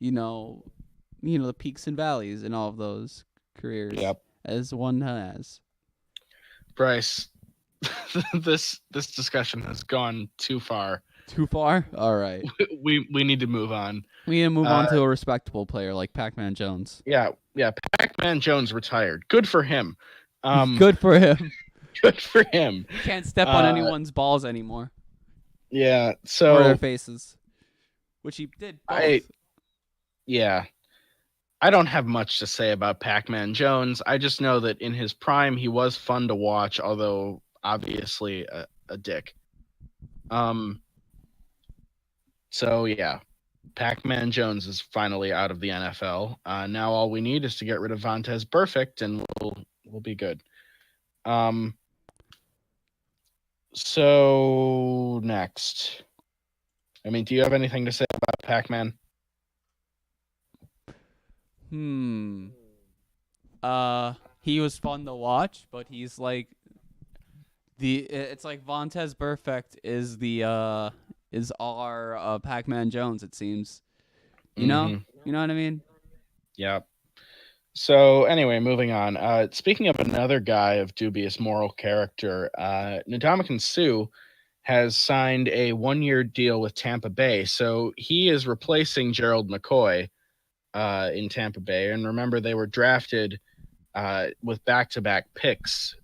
the peaks and valleys and all of those careers. Yep. As one has. Bryce, this discussion has gone too far. Too far? All right. We need to move on. We need to move on to a respectable player like Pac-Man Jones. Yeah. Pac-Man Jones retired. Good for him. Good for him. Good for him. Can't step on anyone's balls anymore. Yeah. So or their faces, which he did both. I don't have much to say about Pac-Man Jones. I just know that in his prime, he was fun to watch, although obviously a dick. So yeah, Pac-Man Jones is finally out of the NFL. Now all we need is to get rid of Vontaze Burfict, and we'll be good. So next, I mean, do you have anything to say about Pac-Man? He was fun to watch, but he's like it's like Vontaze Burfict is our Pac-Man Jones, it seems. You know what I mean? Yeah. So anyway, moving on. Speaking of another guy of dubious moral character, Ndamukong Suh has signed a 1-year deal with Tampa Bay. So he is replacing Gerald McCoy in Tampa Bay. And remember, they were drafted with back-to-back picks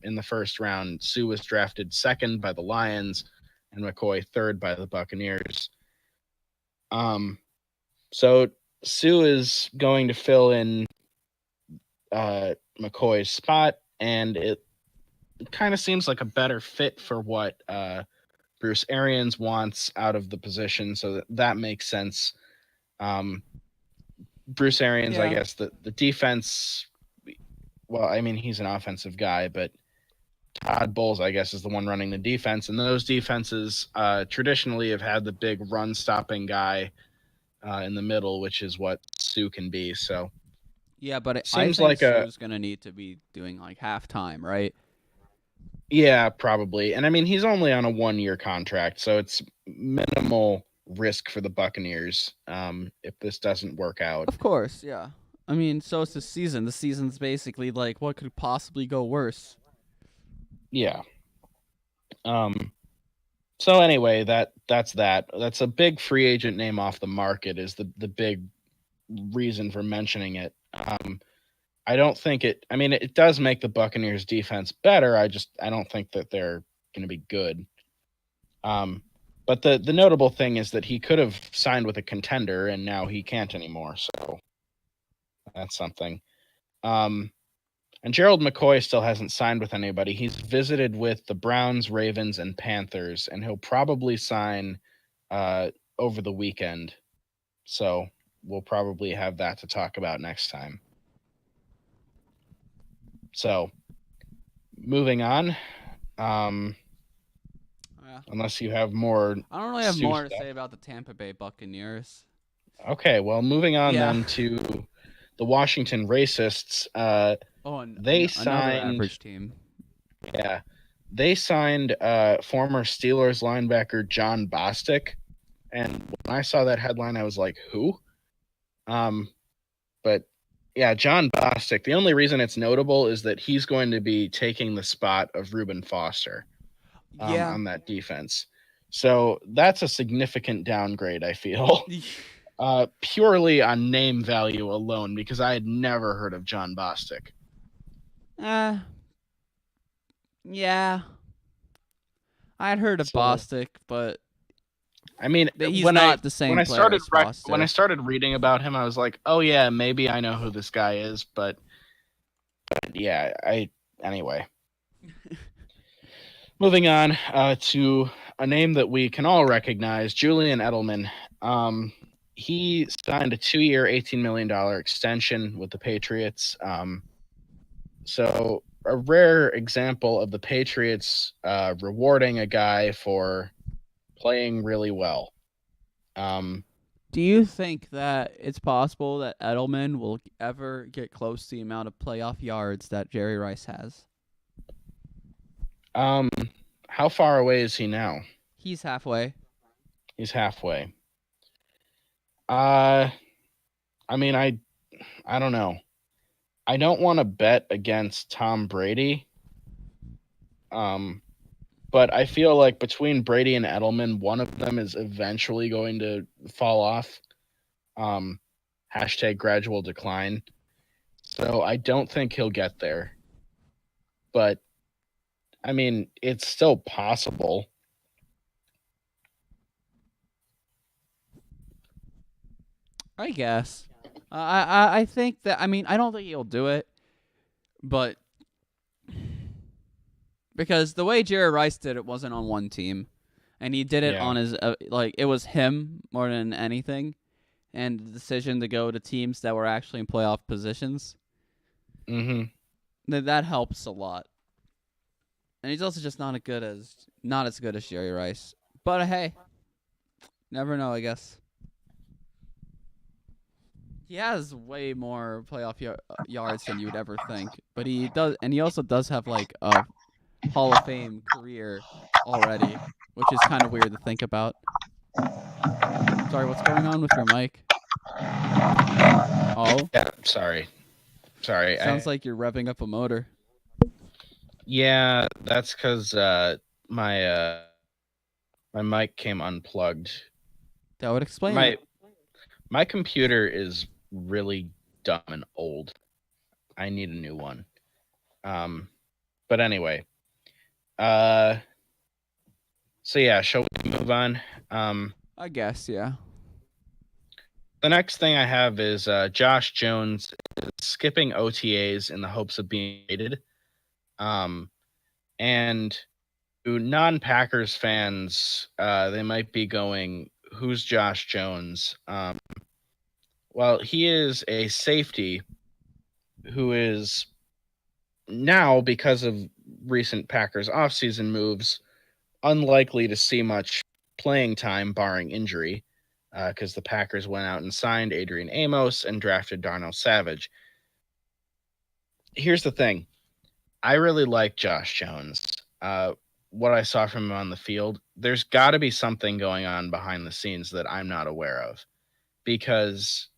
in the first round. Suh was drafted second by the Lions and McCoy third by the Buccaneers. So Suh is going to fill in McCoy's spot, and kind of seems like a better fit for what Bruce Arians wants out of the position, so that makes sense. Bruce Arians, I Yeah. guess the defense. Well, I mean, he's an offensive guy, but Todd Bowles, I guess, is the one running the defense, and those defenses traditionally have had the big run-stopping guy in the middle, which is what Sue can be. So, Yeah, but I seems think like a Sue's gonna need to be doing like halftime, right? yeah, probably. And I mean, he's only on a 1-year contract, so it's minimal risk for the Buccaneers if this doesn't work out. Of course, yeah. I mean, so it's the season. The season's basically like, what could possibly go worse? Yeah. So anyway, that's that. That's a big free agent name off the market is the big reason for mentioning it. I don't think it. I mean, it does make the Buccaneers defense better. I don't think that they're going to be good. Um, but the notable thing is that he could have signed with a contender, and now he can't anymore. So that's something. Um, and Gerald McCoy still hasn't signed with anybody. He's visited with the Browns, Ravens, and Panthers, and he'll probably sign over the weekend. So we'll probably have that to talk about next time. So moving on. Unless you have more. I don't really have more to say about the Tampa Bay Buccaneers. Okay, well, moving on then to the Washington Racists. They signed another average team. Yeah, they signed former Steelers linebacker John Bostic, and when I saw that headline, I was like, "Who?" But yeah, John Bostic. The only reason it's notable is that he's going to be taking the spot of Reuben Foster on that defense. So that's a significant downgrade, I feel. Purely on name value alone, because I had never heard of John Bostic. Yeah. I had heard of Bostic, but I mean, he's not the same player as Foster. When I started reading about him, I was like, oh yeah, maybe I know who this guy is, but yeah, anyway. Moving on to a name that we can all recognize, Julian Edelman. He signed a 2-year, $18 million extension with the Patriots. So a rare example of the Patriots rewarding a guy for playing really well. Do you think that it's possible that Edelman will ever get close to the amount of playoff yards that Jerry Rice has? How far away is he now? He's halfway. He's halfway. I mean, I don't know. I don't want to bet against Tom Brady. But I feel like between Brady and Edelman, one of them is eventually going to fall off. Hashtag gradual decline. So I don't think he'll get there. But I mean, it's still possible. I guess. I think that, I mean, I don't think he'll do it, but because the way Jerry Rice did it wasn't on one team, and he did it on his it was him more than anything, and the decision to go to teams that were actually in playoff positions. That helps a lot, and he's also just not as good as Jerry Rice. But hey, never know, I guess. He has way more playoff yards than you would ever think, but he does, and he also does have like a Hall of Fame career already, which is kind of weird to think about. Sorry, what's going on with your mic? Oh, yeah. Sorry. Sounds like you're revving up a motor. Yeah, that's because my mic came unplugged. That would explain it. My computer is really dumb and old. I need a new one. But anyway. So yeah, shall we move on? I guess, yeah. The next thing I have is Josh Jones is skipping OTAs in the hopes of being rated. And to non-Packers fans, they might be going, "Who's Josh Jones?" Well, he is a safety who is now, because of recent Packers offseason moves, unlikely to see much playing time, barring injury, because the Packers went out and signed Adrian Amos and drafted Darnell Savage. Here's the thing. I really like Josh Jones. What I saw from him on the field, there's got to be something going on behind the scenes that I'm not aware of, because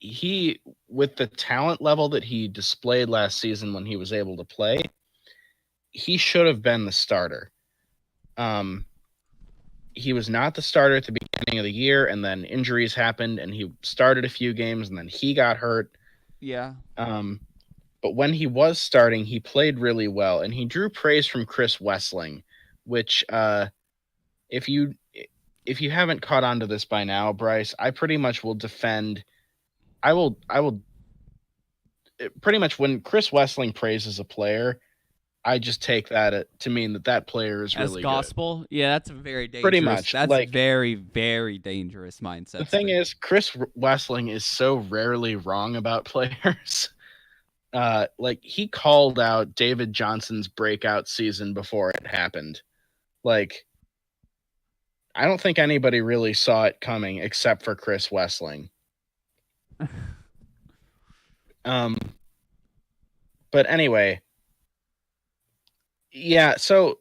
he, with the talent level that he displayed last season when he was able to play, he should have been the starter. He was not the starter at the beginning of the year, and then injuries happened, and he started a few games, and then he got hurt. Yeah. But when he was starting, he played really well, and he drew praise from Chris Wessling, which, if you haven't caught on to this by now, Bryce, I pretty much will defend. I will pretty much, when Chris Wessling praises a player, I just take that to mean that player is really as gospel. Good. Yeah, that's a very dangerous. Pretty much, that's like, very, very dangerous mindset. The thing is, Chris Wessling is so rarely wrong about players. Like, he called out David Johnson's breakout season before it happened. Like, I don't think anybody really saw it coming except for Chris Wessling. But anyway, yeah, so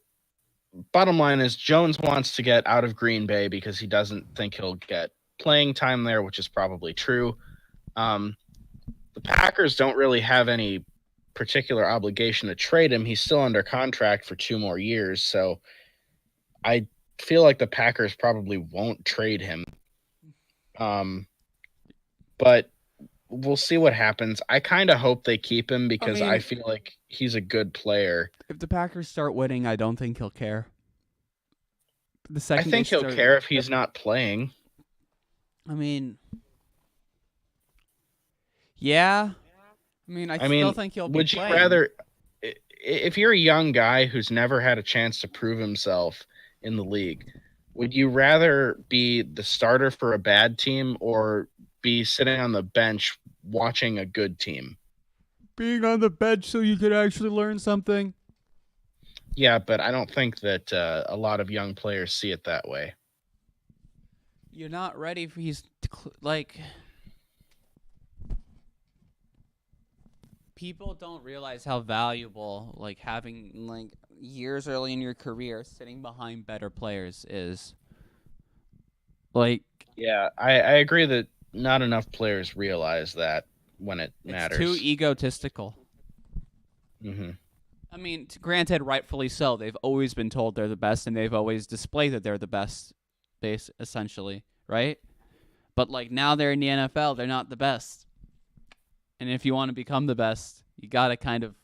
bottom line is Jones wants to get out of Green Bay because he doesn't think he'll get playing time there, which is probably true. The Packers don't really have any particular obligation to trade him. He's still under contract for 2 more years, so I feel like the Packers probably won't trade him. But we'll see what happens. I kind of hope they keep him because I feel like he's a good player. If the Packers start winning, I don't think he'll care. I think he'll care if he's not playing. I mean, yeah. I still think he'll be Would playing. you rather, if you're a young guy who's never had a chance to prove himself in the league, would you rather be the starter for a bad team or be sitting on the bench watching a good team? Being on the bench so you could actually learn something. Yeah, but I don't think that a lot of young players see it that way. You're not ready for people don't realize how valuable having years early in your career sitting behind better players is. Yeah, I agree that not enough players realize that when it matters. It's too egotistical. Mm-hmm. Granted, rightfully so. They've always been told they're the best, and they've always displayed that they're the best, essentially, right? But now they're in the NFL, they're not the best. And if you want to become the best, you got to kind of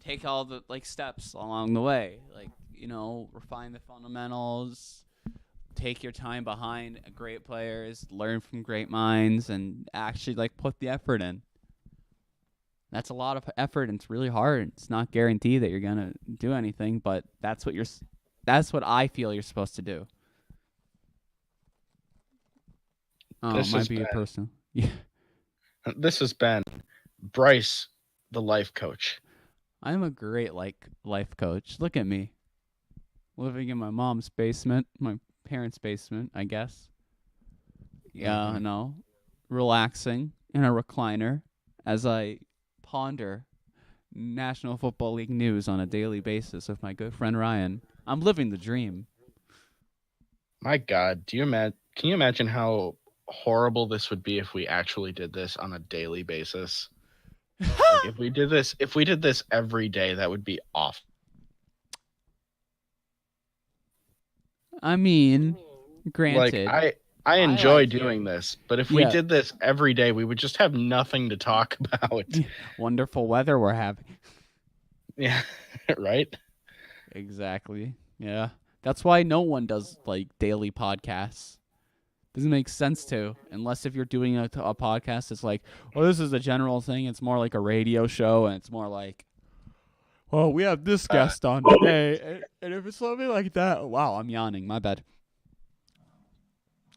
take all the steps along the way. Refine the fundamentals, take your time behind great players, learn from great minds, and actually put the effort in. That's a lot of effort, and it's really hard. It's not guaranteed that you're going to do anything, but that's what I feel you're supposed to do. Oh, it might be a person. Yeah. This has been Bryce, the life coach. I'm a great life coach. Look at me. Living in my mom's basement, my parents' basement, I guess. Yeah, no. Relaxing in a recliner as I ponder National Football League news on a daily basis with my good friend Ryan. I'm living the dream. My God, can you imagine how horrible this would be if we actually did this on a daily basis? If we did this every day, that would be awful. Granted, I enjoy doing this, but if we did this every day, we would just have nothing to talk about. Wonderful weather we're having. Yeah, right? Exactly. Yeah. That's why no one does daily podcasts. Doesn't make sense to, unless if you're doing a podcast, it's this is a general thing. It's more like a radio show, and it's more oh, we have this guest on today, and if it's something like that, wow, I'm yawning. My bad.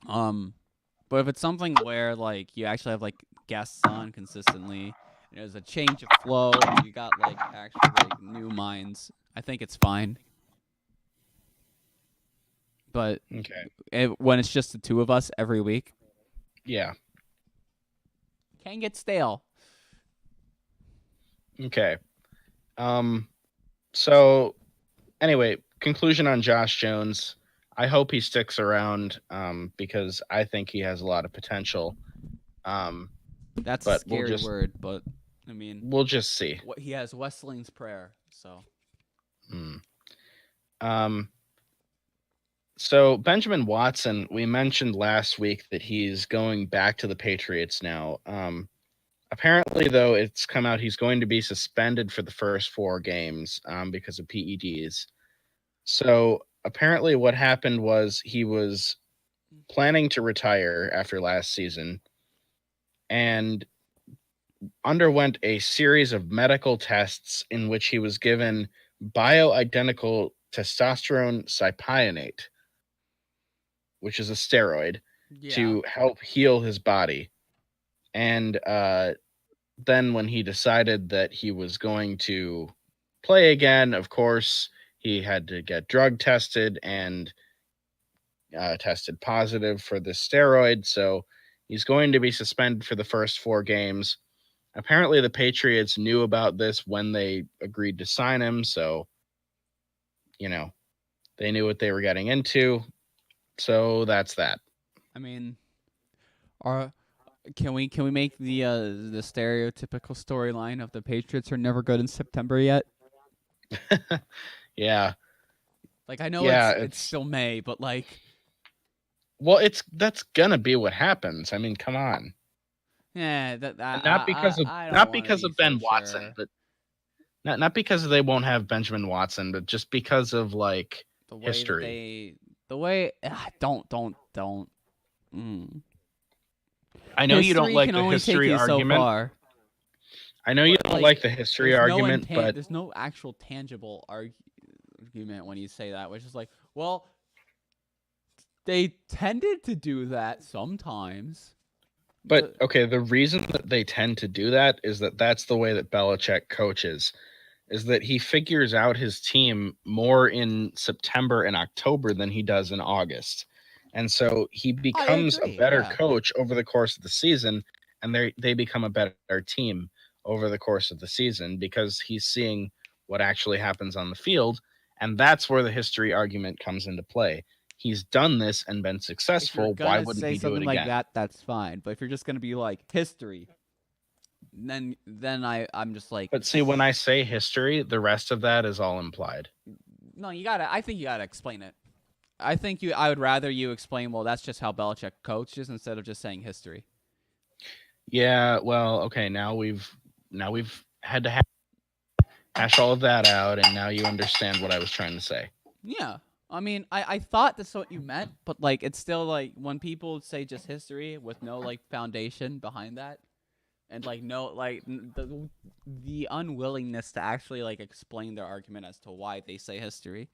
But if it's something where like you actually have like guests on consistently, and there's a change of flow, and you got like actual like new minds, I think it's fine. But okay, when it's just the two of us every week, yeah, can get stale. okay. So anyway, conclusion on Josh Jones. I hope he sticks around because I think he has a lot of potential. That's a But scary word, but I mean, we'll just see. What he has Wesley's prayer, so. Um, so Benjamin Watson, we mentioned last week that he's going back to the Patriots now. Apparently, though, it's come out he's going to be suspended for the first 4 games because of PEDs. So apparently, what happened was he was planning to retire after last season and underwent a series of medical tests in which he was given bioidentical testosterone cypionate, which is a steroid, to help heal his body. And then when he decided that he was going to play again, of course, he had to get drug tested and tested positive for the steroid. So he's going to be suspended for the first 4 games. Apparently, the Patriots knew about this when they agreed to sign him. So, they knew what they were getting into. So that's that. I mean, can we make the stereotypical storyline of the Patriots are never good in September yet? Yeah. Like I know it's still May, but like, well, that's gonna be what happens. I mean, come on. Yeah, not because of Ben Watson, sure. but not because they won't have Benjamin Watson, but just because of like the way history. Don't. I know history you don't like the history argument. So far. I know you don't like the history argument, but there's no actual tangible argument when you say that, which is like, well, they tended to do that sometimes. But okay, the reason that they tend to do that is that that's the way that Belichick coaches, is that he figures out his team more in September and October than he does in August. And so he becomes a better coach over the course of the season, and they become a better team over the course of the season because he's seeing what actually happens on the field. And that's where the history argument comes into play. He's done this and been successful. Why wouldn't he do it again? Like that, that's fine. But if you're just going to be like history, then I'm just like. But see, when I say history, the rest of that is all implied. No, I think you gotta explain it. I would rather you explain, well, that's just how Belichick coaches instead of just saying history. Yeah, well, okay, now we've had to hash all of that out, and now you understand what I was trying to say. Yeah. I mean, I thought that's what you meant, but like it's still like when people say just history with no like foundation behind that, and like no like the unwillingness to actually like explain their argument as to why they say history,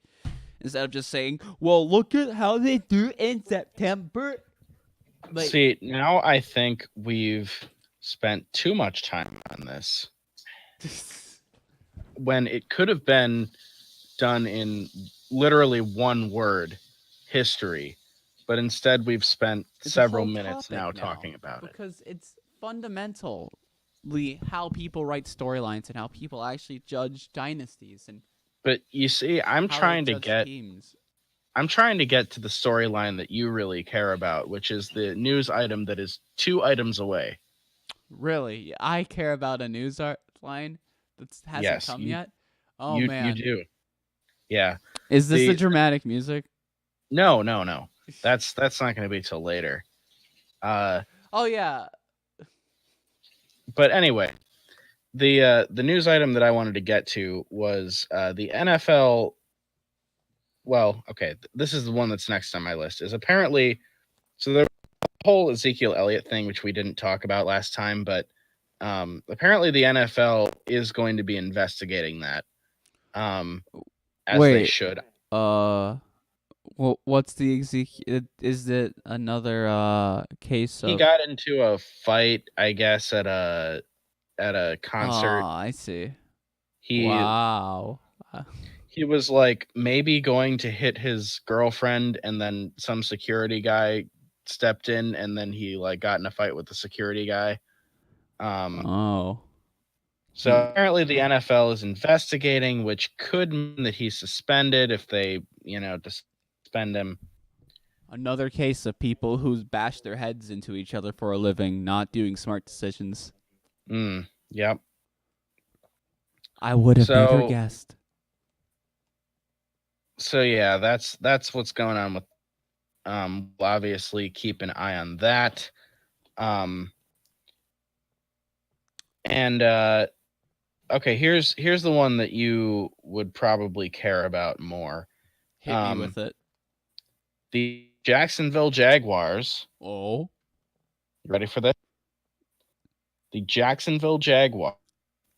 instead of just saying, well, look at how they do in September. Like, see, now I think we've spent too much time on this when it could have been done in literally one word, history, but instead we've spent several minutes now talking about it. Because it's fundamentally how people write storylines and how people actually judge dynasties. But you see, I'm trying to get to the storyline that you really care about, which is the news item that is 2 items away. Really? I care about a news line that hasn't come yet? Oh, man. You do. Yeah. Is this the dramatic music? No. That's not going to be till later. Oh yeah. But anyway, the news item that I wanted to get to was the NFL. Well, okay, this is the one that's next on my list. Is apparently the whole Ezekiel Elliott thing, which we didn't talk about last time, but apparently the NFL is going to be investigating that. as they should. What's the is it another case of he got into a fight, I guess, at a concert. Oh, I see. He Wow. he was like maybe going to hit his girlfriend, and then some security guy stepped in, and then he like got in a fight with the security guy. Oh. So apparently the NFL is investigating, which could mean that he's suspended if they, suspend him. Another case of people who bash their heads into each other for a living, not doing smart decisions. Yep. I would have never guessed. So yeah, that's what's going on with we'll obviously keep an eye on that. And okay, here's the one that you would probably care about more. Hit me with it. The Jacksonville Jaguars. Oh. You ready for this? The Jacksonville Jaguars.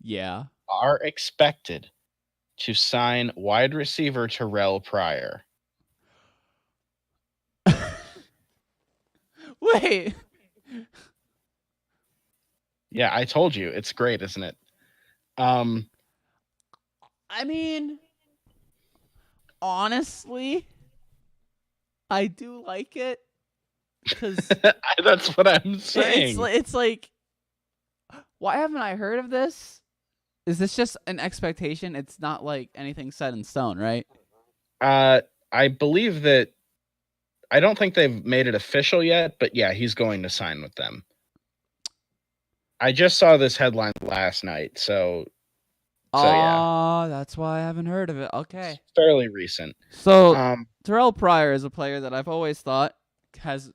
Yeah. Are expected to sign wide receiver Terrell Pryor. Wait. Yeah, I told you. It's great, isn't it? I mean, honestly, I do like it because that's what I'm saying. It's like, why haven't I heard of this? Is this just an expectation? It's not like anything set in stone, right? I believe that. I don't think they've made it official yet, but yeah, he's going to sign with them. I just saw this headline last night, so yeah. That's why I haven't heard of it. Okay. It's fairly recent. So Terrell Pryor is a player that I've always thought has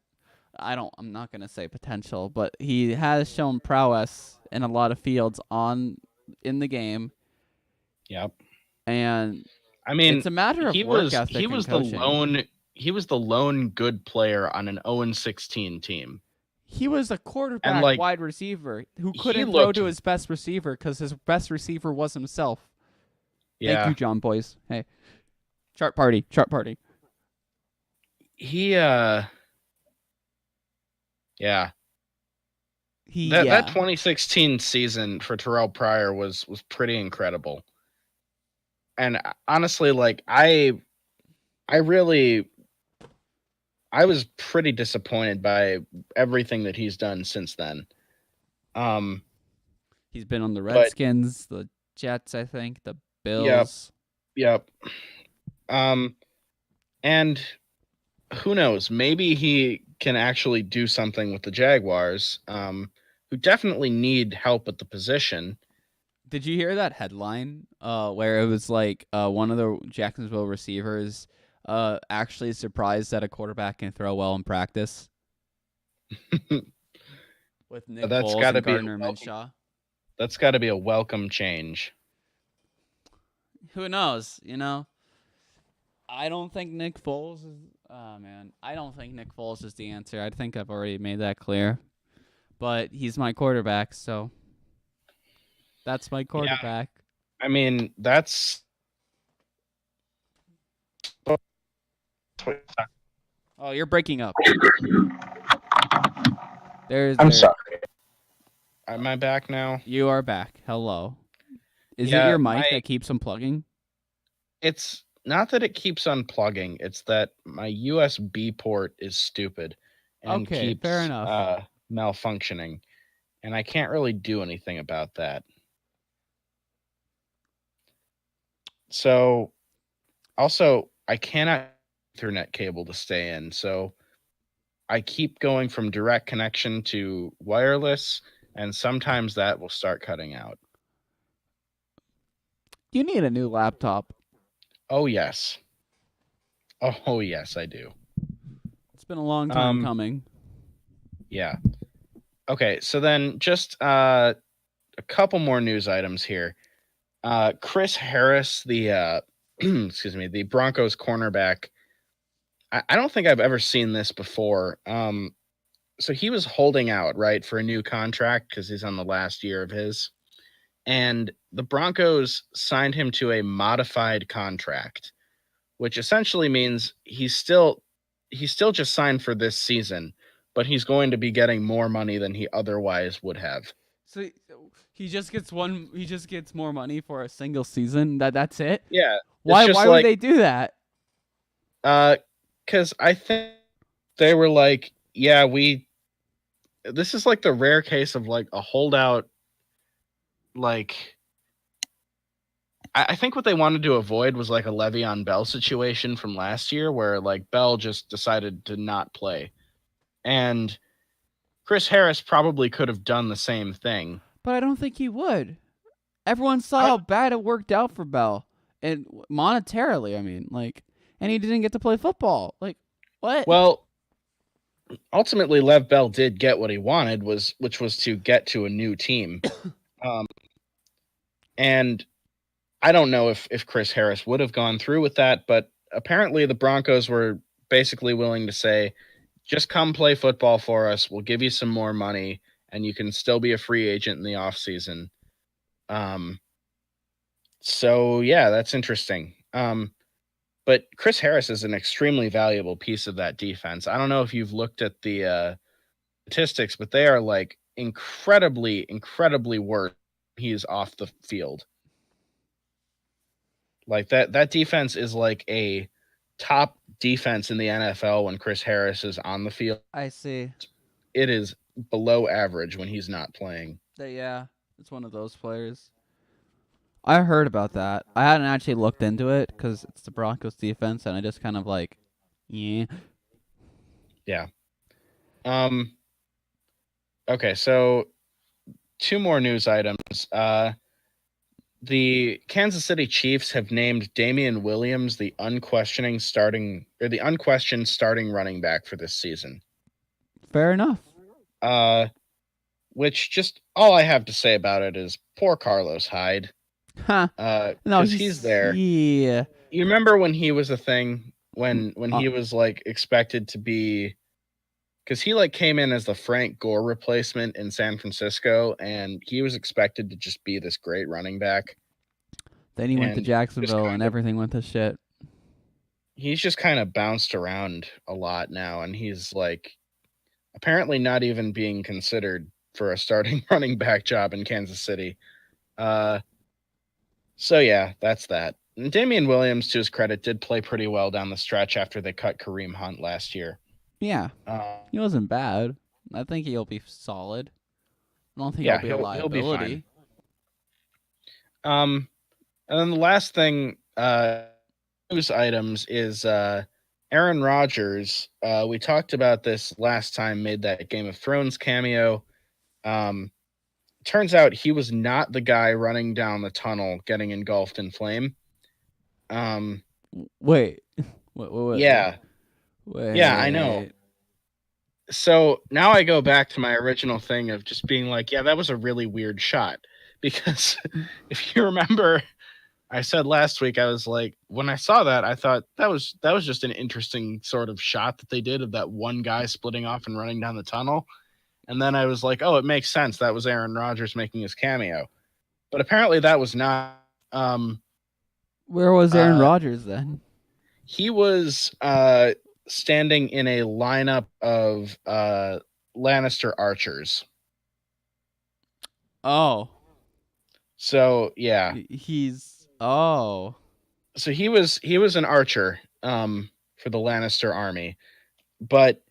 I'm not going to say potential, but he has shown prowess in a lot of fields in the game. Yep. And I mean, it's a matter of work ethic. He was the lone good player on an 0-16 team. He was a quarterback wide receiver who couldn't throw to his best receiver because his best receiver was himself. Yeah. Thank you, John Boys. Hey. Chart party. He yeah. That 2016 season for Terrell Pryor was pretty incredible. And honestly, like I was pretty disappointed by everything that he's done since then. He's been on the Redskins, the Jets, I think, the Bills. Yep. And who knows? Maybe he can actually do something with the Jaguars, who definitely need help at the position. Did you hear that headline where it was like one of the Jacksonville receivers actually surprised that a quarterback can throw well in practice? With Nick Foles and Gardner Minshew. That's got to be a welcome change. Who knows? I don't think Nick Foles is. I don't think Nick Foles is the answer. I think I've already made that clear. But he's my quarterback, so that's my quarterback. Yeah. I mean, that's. Oh, you're breaking up. I'm sorry. Am I back now? You are back. Hello. Is it your mic that keeps unplugging? It's not that it keeps unplugging. It's that my USB port is stupid and keeps fair enough. Malfunctioning. And I can't really do anything about that. So, also, I cannot Ethernet cable to stay in. So, I keep going from direct connection to wireless, and sometimes that will start cutting out. You need a new laptop. Oh, yes. Oh, yes, I do. It's been a long time coming. Yeah. Okay, so then just a couple more news items here. Chris Harris, the the Broncos cornerback. I don't think I've ever seen this before. So he was holding out, right, for a new contract because he's on the last year of his. and the Broncos signed him to a modified contract, which essentially means he's still just signed for this season, but he's going to be getting more money than he otherwise would have. So he just gets one. He just gets more money for a single season. That's it. Yeah, it's Why? just Why would like they do that? because I think they were like, yeah, we. This is like the rare case of like a holdout. Like, I think what they wanted to avoid was like a Le'Veon Bell situation from last year, where like Bell just decided to not play, and Chris Harris probably could have done the same thing. But I don't think he would. Everyone saw I, how bad it worked out for Bell, and monetarily, I mean, like, and he didn't get to play football. Like, what? well, ultimately, Lev Bell did get what he wanted, which was to get to a new team, um, and I don't know if Chris Harris would have gone through with that, but apparently the Broncos were basically willing to say, just come play football for us. We'll give you some more money, and you can still be a free agent in the offseason. So yeah, that's interesting. But Chris Harris is an extremely valuable piece of that defense. I don't know if you've looked at the statistics, but they are like incredibly, incredibly worse. He's off the field. Like that defense is like a top defense in the NFL when Chris Harris is on the field. I see. It is below average when he's not playing. Yeah, it's one of those players. I heard about that. I hadn't actually looked into it because it's the Broncos defense, and I just kind of like, yeah. Yeah. Okay, so two more news items. The Kansas City Chiefs have named Damian Williams the unquestioned starting running back for this season. Fair enough. Which just all I have to say about it is poor Carlos Hyde. Huh. No, he's there. Yeah. You remember when he was a thing when he was like expected to be, because he like came in as the Frank Gore replacement in San Francisco, and he was expected to just be this great running back. Then he went to Jacksonville, and everything went to shit. He's just kind of bounced around a lot now, and he's like apparently not even being considered for a starting running back job in Kansas City. So yeah, that's that. And Damian Williams, to his credit, did play pretty well down the stretch after they cut Kareem Hunt last year. Yeah, he wasn't bad. I think he'll be solid. I don't think he'll be a liability. He'll be fine. And then the last thing, news items is Aaron Rodgers. We talked about this last time. Made that Game of Thrones cameo. Turns out he was not the guy running down the tunnel getting engulfed in flame. Wait. Yeah. Wait. Yeah, I know. So now I go back to my original thing of just being like, yeah, that was a really weird shot. Because if you remember, I said last week, I was like, when I saw that, I thought that was just an interesting sort of shot that they did of that one guy splitting off and running down the tunnel. And then I was like, oh, it makes sense. That was Aaron Rodgers making his cameo. But apparently that was not. Where was Aaron Rodgers then? He was standing in a lineup of Lannister archers. Oh. So, yeah. So he was an archer for the Lannister army. But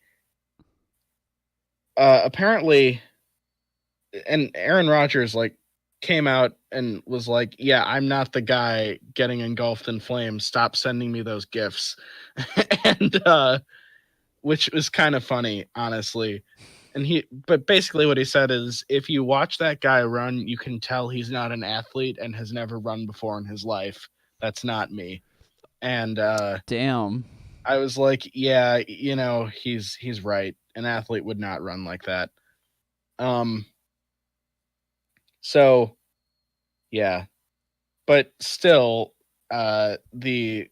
apparently, and Aaron Rodgers like came out and was like, yeah, I'm not the guy getting engulfed in flames. Stop sending me those gifts. And which was kind of funny, honestly. But basically what he said is, if you watch that guy run, you can tell he's not an athlete and has never run before in his life. That's not me. And damn. I was like, yeah, he's right. An athlete would not run like that. So yeah. But still, the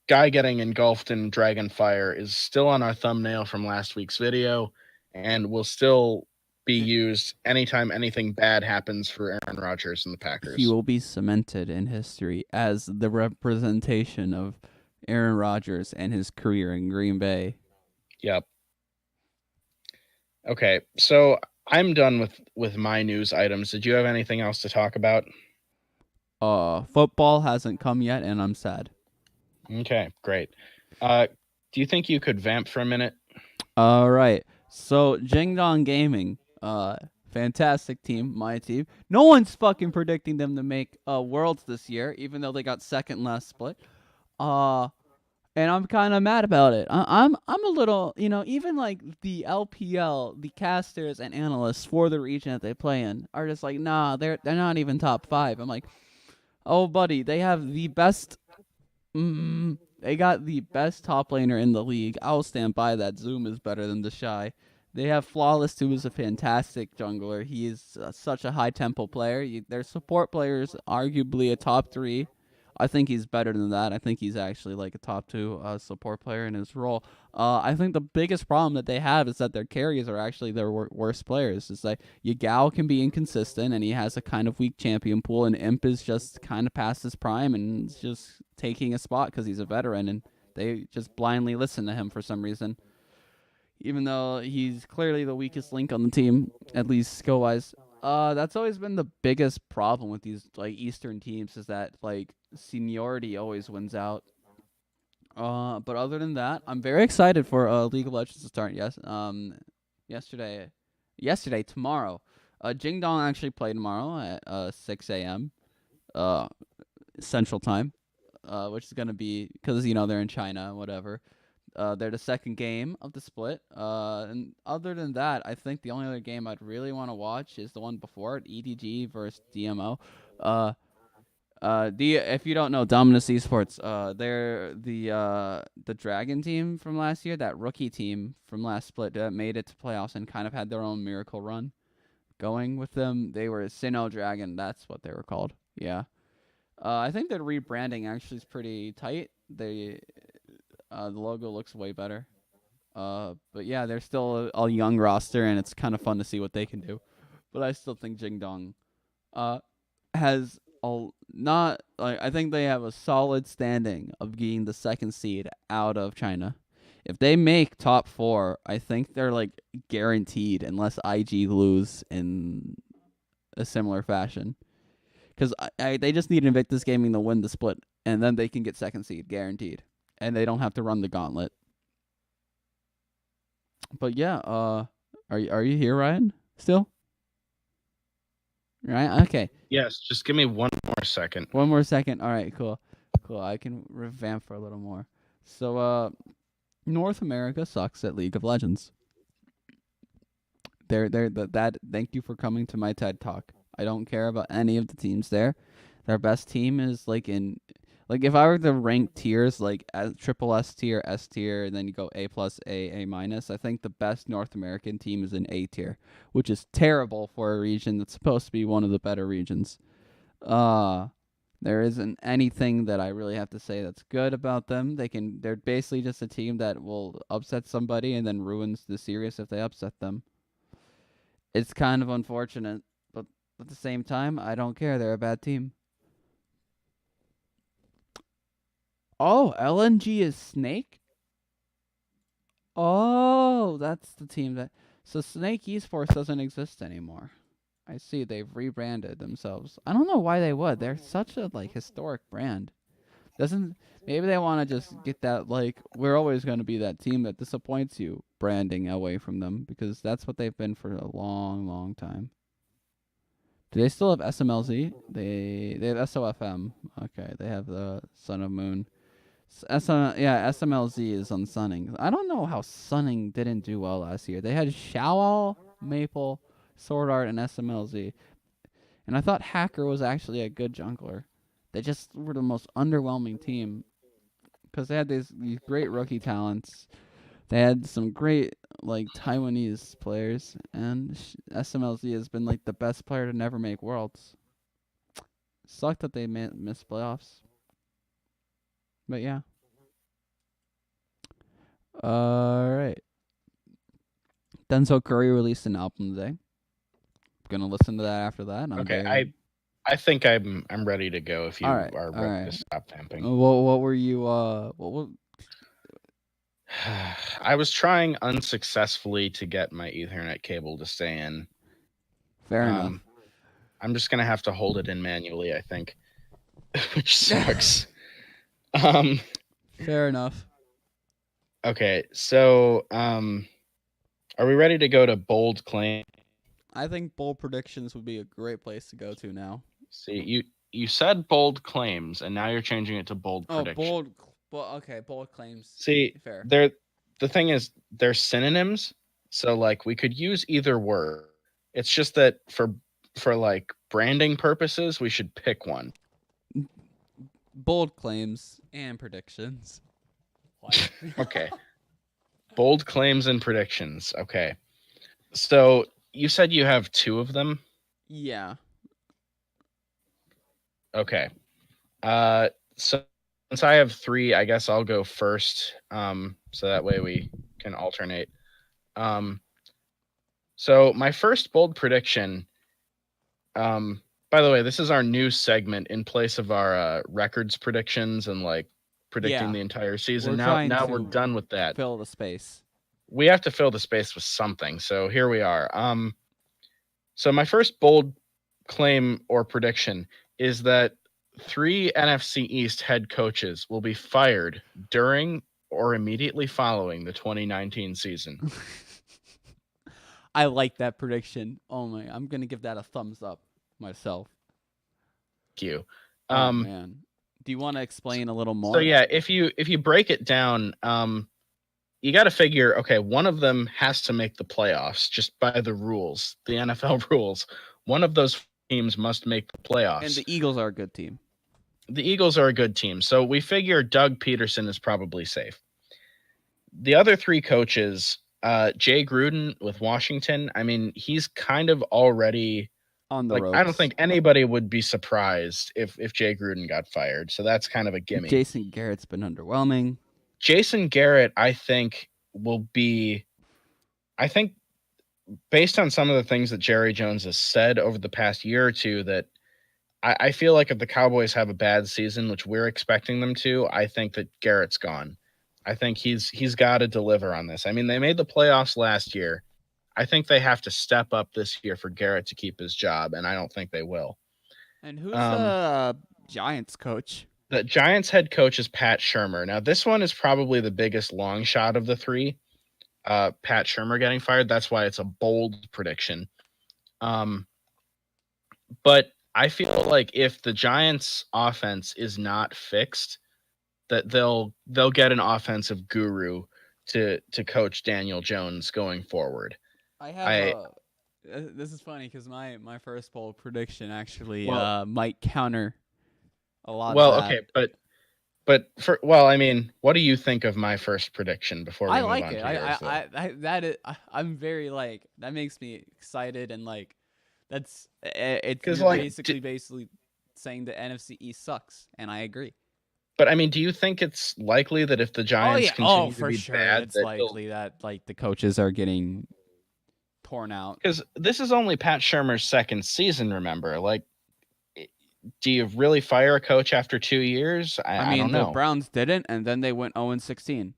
guy getting engulfed in dragon fire is still on our thumbnail from last week's video, and will still be used anytime anything bad happens for Aaron Rodgers and the Packers. He will be cemented in history as the representation of Aaron Rodgers and his career in Green Bay. Yep. Okay, so I'm done with my news items. Did you have anything else to talk about? Football hasn't come yet, and I'm sad. Okay, great. Do you think you could vamp for a minute? All right. So Jingdong Gaming, fantastic team, my team. No one's fucking predicting them to make Worlds this year, even though they got second last split. And I'm kind of mad about it. I'm a little, even like the LPL, the casters and analysts for the region that they play in are just like, nah, they're not even top 5. I'm like, oh buddy, they have the best. They got the best top laner in the league. I'll stand by that. Zoom is better than the Shy. They have Flawless, who is a fantastic jungler. He is such a high tempo player. Their support player is arguably a top 3. I think he's better than that. I think he's actually like a top 2 support player in his role. I think the biggest problem that they have is that their carries are actually their worst players. It's like Yagao can be inconsistent, and he has a kind of weak champion pool, and Imp is just kind of past his prime and just taking a spot because he's a veteran, and they just blindly listen to him for some reason. Even though he's clearly the weakest link on the team, at least skill-wise. That's always been the biggest problem with these like Eastern teams, is that like seniority always wins out. But other than that, I'm very excited for League of Legends to start. Yesterday, tomorrow. Jingdong actually played tomorrow at 6 a.m. Central Time, which is gonna be because they're in China, whatever. They're the second game of the split. And other than that, I think the only other game I'd really want to watch is the one before it, EDG versus DMO. If you don't know, Dominus Esports, they're the Dragon team from last year, that rookie team from last split that made it to playoffs and kind of had their own miracle run going with them. They were Sinnoh Dragon, that's what they were called. Yeah. I think their rebranding actually is pretty tight. The logo looks way better. But yeah, they're still a young roster, and it's kind of fun to see what they can do. But I still think Jingdong has not like I think they have a solid standing of getting the second seed out of China. If they make top 4, I think they're like guaranteed unless IG lose in a similar fashion. Because they just need Invictus Gaming to win the split, and then they can get second seed guaranteed, and they don't have to run the gauntlet. But yeah, are you here, Ryan? Still? Right? Okay. Yes, just give me one more second. One more second. All right, cool. I can revamp for a little more. So, North America sucks at League of Legends. Thank you for coming to my TED Talk. I don't care about any of the teams there. Their best team is if I were to rank tiers like as triple S tier, S tier, and then you go A plus, A minus, I think the best North American team is in A tier, which is terrible for a region that's supposed to be one of the better regions. There isn't anything that I really have to say that's good about them. They're basically just a team that will upset somebody and then ruins the series if they upset them. It's kind of unfortunate, but at the same time, I don't care. They're a bad team. Oh, LNG is Snake? Oh, that's the team that... So Snake Esports doesn't exist anymore. I see, they've rebranded themselves. I don't know why they would. They're such a, historic brand. Maybe they want to just get that, we're always going to be that team that disappoints you branding away from them, because that's what they've been for a long, long time. Do they still have SMLZ? They have SOFM. Okay, they have the Son of Moon. SMLZ is on Sunning. I don't know how Sunning didn't do well last year. They had Shawal, Maple, Sword Art, and SMLZ. And I thought Hacker was actually a good jungler. They just were the most underwhelming team, because they had these great rookie talents. They had some great Taiwanese players, and SMLZ has been the best player to never make Worlds. Sucked that they missed playoffs. But yeah. Alright. Denzel Curry released an album today. gonna listen to that after that. Okay, I think I'm ready to go if you are ready to stop vamping. What were you? I was trying unsuccessfully to get my Ethernet cable to stay in. Fair enough. I'm just gonna have to hold it in manually, I think, which sucks. Fair enough. Okay, so are we ready to go to bold claim? I think bold predictions would be a great place to go to now. See, you said bold claims, and now you're changing it to bold predictions. Bold claims. See, fair. The thing is, they're synonyms, so like we could use either word. It's just that for like branding purposes, we should pick one. Bold claims and predictions. Okay. Bold claims and predictions. Okay. So you said you have 2 of them? Yeah. Okay. So since I have 3, I guess I'll go first. So that way we can alternate. So my first bold prediction, by the way, this is our new segment in place of our records predictions and like predicting the entire season. Now we're done with that. Fill the space. We have to fill the space with something. So here we are. So my first bold claim or prediction is that 3 NFC East head coaches will be fired during or immediately following the 2019 season. I like that prediction. Oh my, I'm gonna give that a thumbs up myself. Thank you. Oh man, do you want to explain a little more? So yeah, if you break it down, you got to figure, okay, one of them has to make the playoffs just by the rules, the NFL rules. One of those teams must make the playoffs. And the Eagles are a good team. The Eagles are a good team. So we figure Doug Peterson is probably safe. The other 3 coaches, Jay Gruden with Washington, I mean, he's kind of already on the ropes. I don't think anybody would be surprised if Jay Gruden got fired. So that's kind of a gimme. Jason Garrett's been underwhelming. Jason Garrett, I think, based on some of the things that Jerry Jones has said over the past year or two, that I feel like if the Cowboys have a bad season, which we're expecting them to, I think that Garrett's gone. I think he's got to deliver on this. I mean, they made the playoffs last year. I think they have to step up this year for Garrett to keep his job, and I don't think they will. And who's the Giants coach? The Giants head coach is Pat Shurmur. Now, this one is probably the biggest long shot of the 3. Pat Shurmur getting fired. That's why it's a bold prediction. But I feel like if the Giants' offense is not fixed, that they'll get an offensive guru to coach Daniel Jones going forward. This is funny because my first bold prediction actually might counter a lot. Well, of that. Okay, but I mean, what do you think of my first prediction before we move on to yours? I'm very that makes me excited and it's basically saying the NFC East sucks, and I agree. But I mean, do you think it's likely that if the Giants continue to be bad, it's likely that the coaches are getting torn out? Because this is only Pat Shurmur's second season. Remember, do you really fire a coach after 2 years? I don't know. The Browns didn't, and then they went 0-16.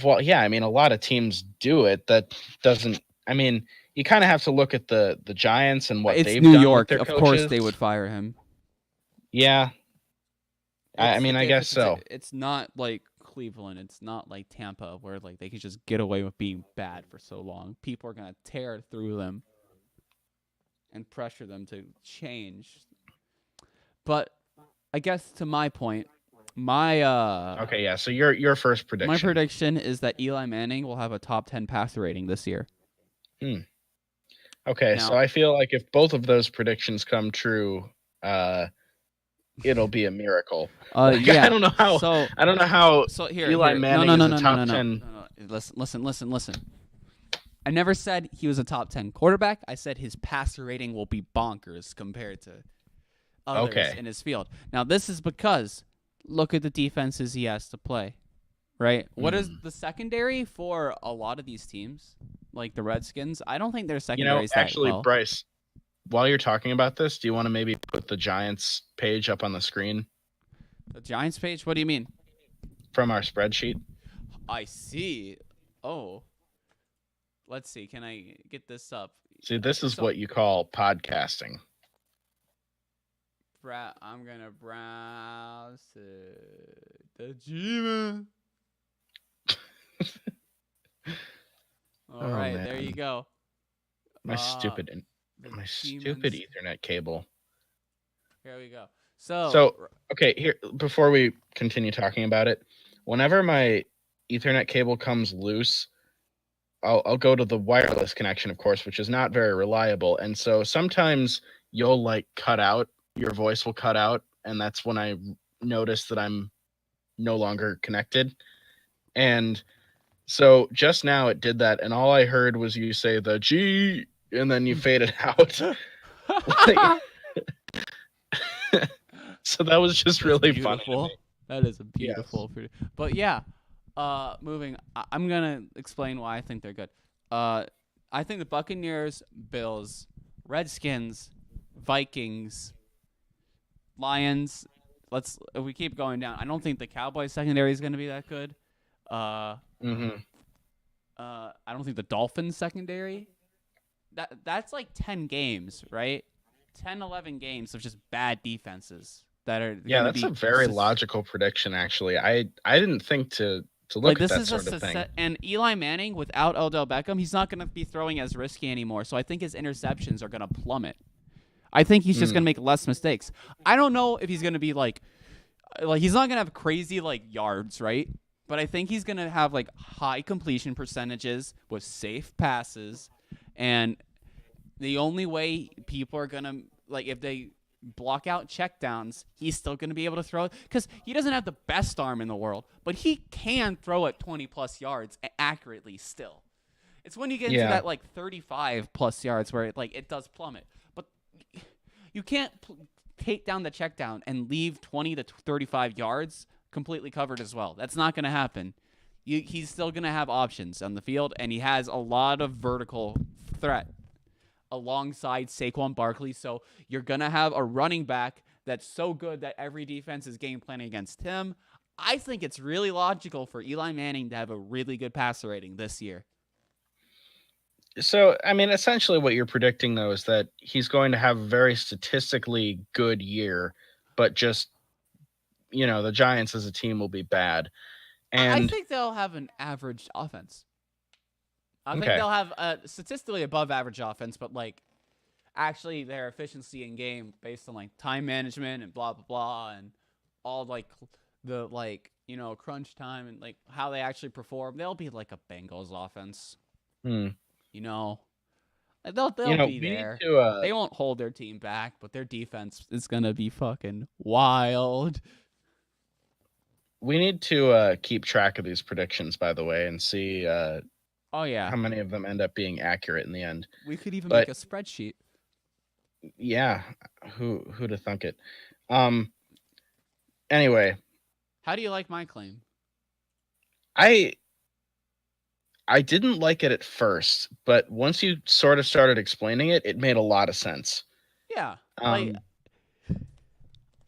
Well, yeah, I mean, a lot of teams do it. That doesn't. I mean, you kind of have to look at the Giants and what they've done. New York, with their of course, they would fire him. Yeah, I mean, I guess so. It's not like Cleveland. It's not like Tampa, where they can just get away with being bad for so long. People are gonna tear through them and pressure them to change. But I guess to my point, my okay, yeah. So your first prediction. My prediction is that Eli Manning will have a top 10 passer rating this year. Okay, so I feel like if both of those predictions come true, it'll be a miracle. Yeah. I don't know how. So Eli Manning is a top 10. Listen. I never said he was a top 10 quarterback. I said his passer rating will be bonkers compared to others in his field. Now, this is because look at the defenses he has to play, right? What is the secondary for a lot of these teams, like the Redskins? I don't think their secondary is that well. Bryce, while you're talking about this, do you want to maybe put the Giants page up on the screen? The Giants page? What do you mean? From our spreadsheet. I see. Oh. Let's see. Can I get this up? See, this is what you call podcasting. I'm going to browse the Gmail. All right, man. There you go. My stupid Ethernet cable. Here we go. So okay, here before we continue talking about it, whenever my Ethernet cable comes loose, I'll go to the wireless connection, of course, which is not very reliable, and so sometimes you'll like cut out. Your voice will cut out, and that's when I notice that I'm no longer connected. And so just now it did that, and all I heard was you say the G, and then you faded out. So that was just really beautiful. Funny. That is a beautiful. Yes. But yeah, moving. I'm gonna explain why I think they're good. I think the Buccaneers, Bills, Redskins, Vikings, Lions. If we keep going down, I don't think the Cowboys secondary is gonna be that good. I don't think the Dolphins secondary. That's like 10 games, right? 10, 11 games of just bad defenses that are. Yeah, that's a very logical prediction, actually. I didn't think to look at that sort of thing. And Eli Manning, without Odell Beckham, he's not going to be throwing as risky anymore. So I think his interceptions are going to plummet. I think he's just going to make less mistakes. I don't know if he's going to be like he's not going to have crazy like yards, right? But I think he's going to have like high completion percentages with safe passes. And the only way people are going to, like, if they block out checkdowns, he's still going to be able to throw it. Because he doesn't have the best arm in the world, but he can throw it 20-plus yards accurately still. It's when you get into that, like, 35-plus yards where it does plummet. But you can't take down the checkdown and leave 20 to 35 yards completely covered as well. That's not going to happen. He's still going to have options on the field, and he has a lot of vertical threat alongside Saquon Barkley. So you're going to have a running back that's so good that every defense is game planning against him. I think it's really logical for Eli Manning to have a really good passer rating this year. So, I mean, essentially what you're predicting, though, is that he's going to have a very statistically good year, but just, the Giants as a team will be bad. And I think they'll have an average offense. I think they'll have a statistically above average offense, but actually their efficiency in game based on time management and blah blah blah and all the crunch time and how they actually perform, they'll be like a Bengals offense. They'll be there. They won't hold their team back, but their defense is gonna be fucking wild. We need to keep track of these predictions, by the way, and see how many of them end up being accurate in the end. We could even make a spreadsheet. Yeah, who'd have thunk it? Anyway, how do you like my claim? I didn't like it at first, but once you sort of started explaining it, it made a lot of sense. Yeah, I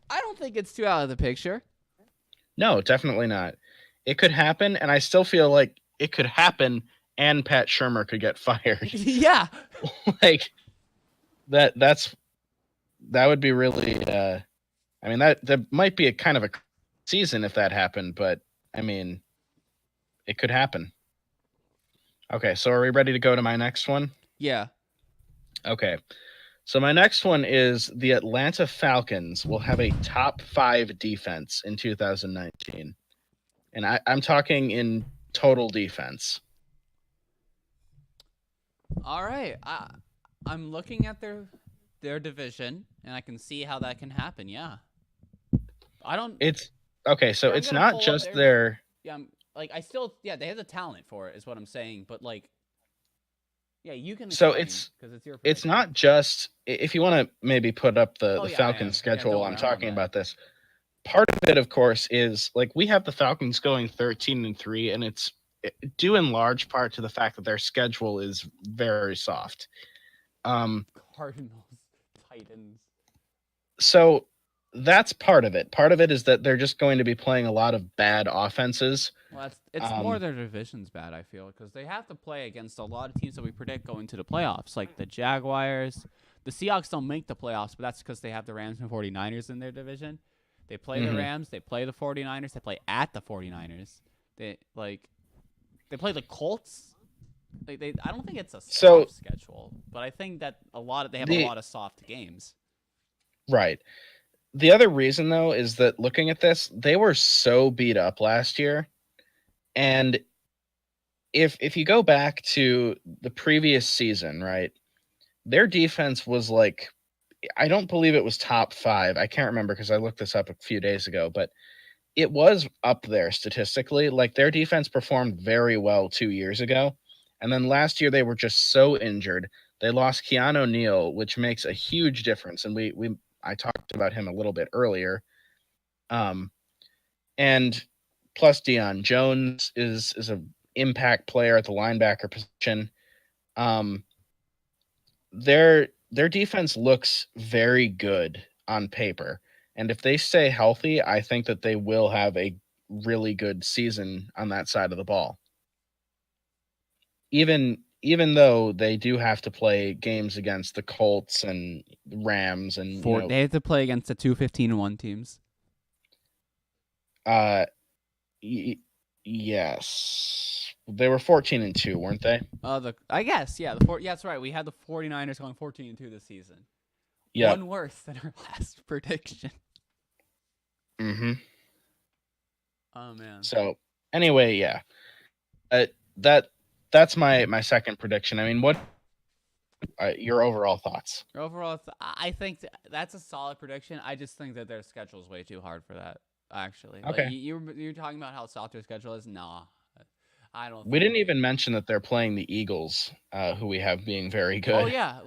don't think it's too out of the picture. No, definitely not. It could happen, and I still feel like it could happen, and Pat Shurmur could get fired. Yeah, that would be really. I mean, that might be a kind of a season if that happened, but I mean, it could happen. Okay, so are we ready to go to my next one? Yeah. Okay. So my next one is the Atlanta Falcons will have a top 5 defense in 2019. And I'm talking in total defense. All right. I'm looking at their division, and I can see how that can happen, yeah. It's okay, so it's not just their... Yeah, they have the talent for it, is what I'm saying, but yeah, you can explain, because it's your prediction. It's not just, if you want to maybe put up the Falcons schedule, I'm talking about this. Part of it, of course, is we have the Falcons going 13-3, and it's due in large part to the fact that their schedule is very soft. Cardinals. Titans. So that's part of it. Part of it is that they're just going to be playing a lot of bad offenses. Well, it's more their division's bad, I feel, because they have to play against a lot of teams that we predict going to the playoffs, like the Jaguars. The Seahawks don't make the playoffs, but that's because they have the Rams and 49ers in their division. They play the Rams, they play the 49ers, they play at the 49ers. They play the Colts. I don't think it's a soft schedule, but I think that they have a lot of soft games. Right. The other reason, though, is that looking at this, they were so beat up last year. And if you go back to the previous season, right, their defense was like, I don't believe it was top 5. I can't remember because I looked this up a few days ago, but it was up there statistically. Like their defense performed very well 2 years ago. And then last year they were just so injured. They lost Keanu Neal, which makes a huge difference. And I talked about him a little bit earlier. And plus Deion Jones is an impact player at the linebacker position. Their defense looks very good on paper. And if they stay healthy, I think that they will have a really good season on that side of the ball. Even though they do have to play games against the Colts and Rams and they have to play against the 2-15-1 teams. Yes. They were 14-2, weren't they? I guess, yeah. That's right. We had the 49ers going 14-2 this season. Yeah. One worse than our last prediction. Mm-hmm. Oh man. So anyway, yeah. That's my second prediction. I mean, what your overall thoughts? I think that's a solid prediction. I just think that their schedule is way too hard for that. Actually, okay. Like, you're talking about how soft their schedule is. Nah, I don't. We didn't even mention that they're playing the Eagles, who we have being very good. Oh yeah,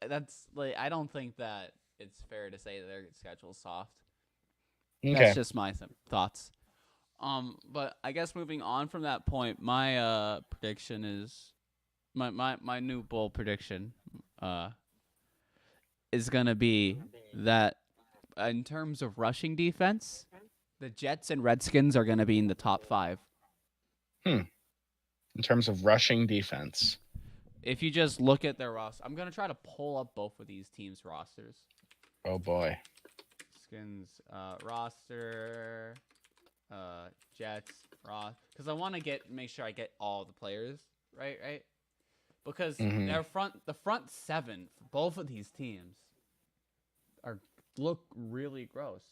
that's I don't think that it's fair to say that their schedule's soft. Okay. That's just my thoughts. But I guess moving on from that point, my prediction is my new bold prediction is gonna be that in terms of rushing defense, the Jets and Redskins are gonna be in the top 5. In terms of rushing defense, if you just look at their roster, I'm gonna try to pull up both of these teams' rosters. Oh boy, Skins roster. Jets, Ross, because I want to make sure I get all the players right, because the front 7 for both of these teams look really gross.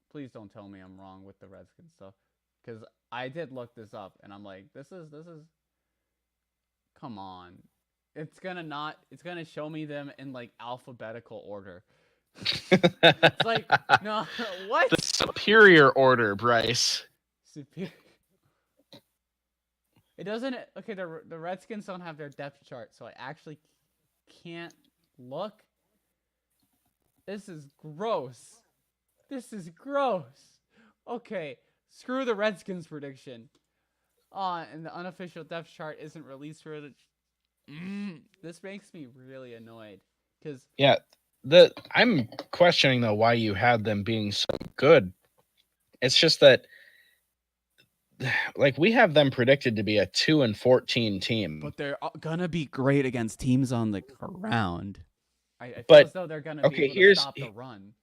Please don't tell me I'm wrong with the Redskins stuff, because I did look this up and I'm like, this is come on, it's gonna show me them in like alphabetical order. It's like, no, what? The superior order, Bryce. Superior. It doesn't. Okay, the Redskins don't have their depth chart, so I actually can't look. This is gross. Okay, screw the Redskins prediction. And the unofficial depth chart isn't released for the. This makes me really annoyed, because yeah. I'm questioning though why you had them being so good. It's just that, like, we have them predicted to be a 2-14 team, but they're gonna be great against teams on the ground. I feel as though they're gonna be able to stop the run.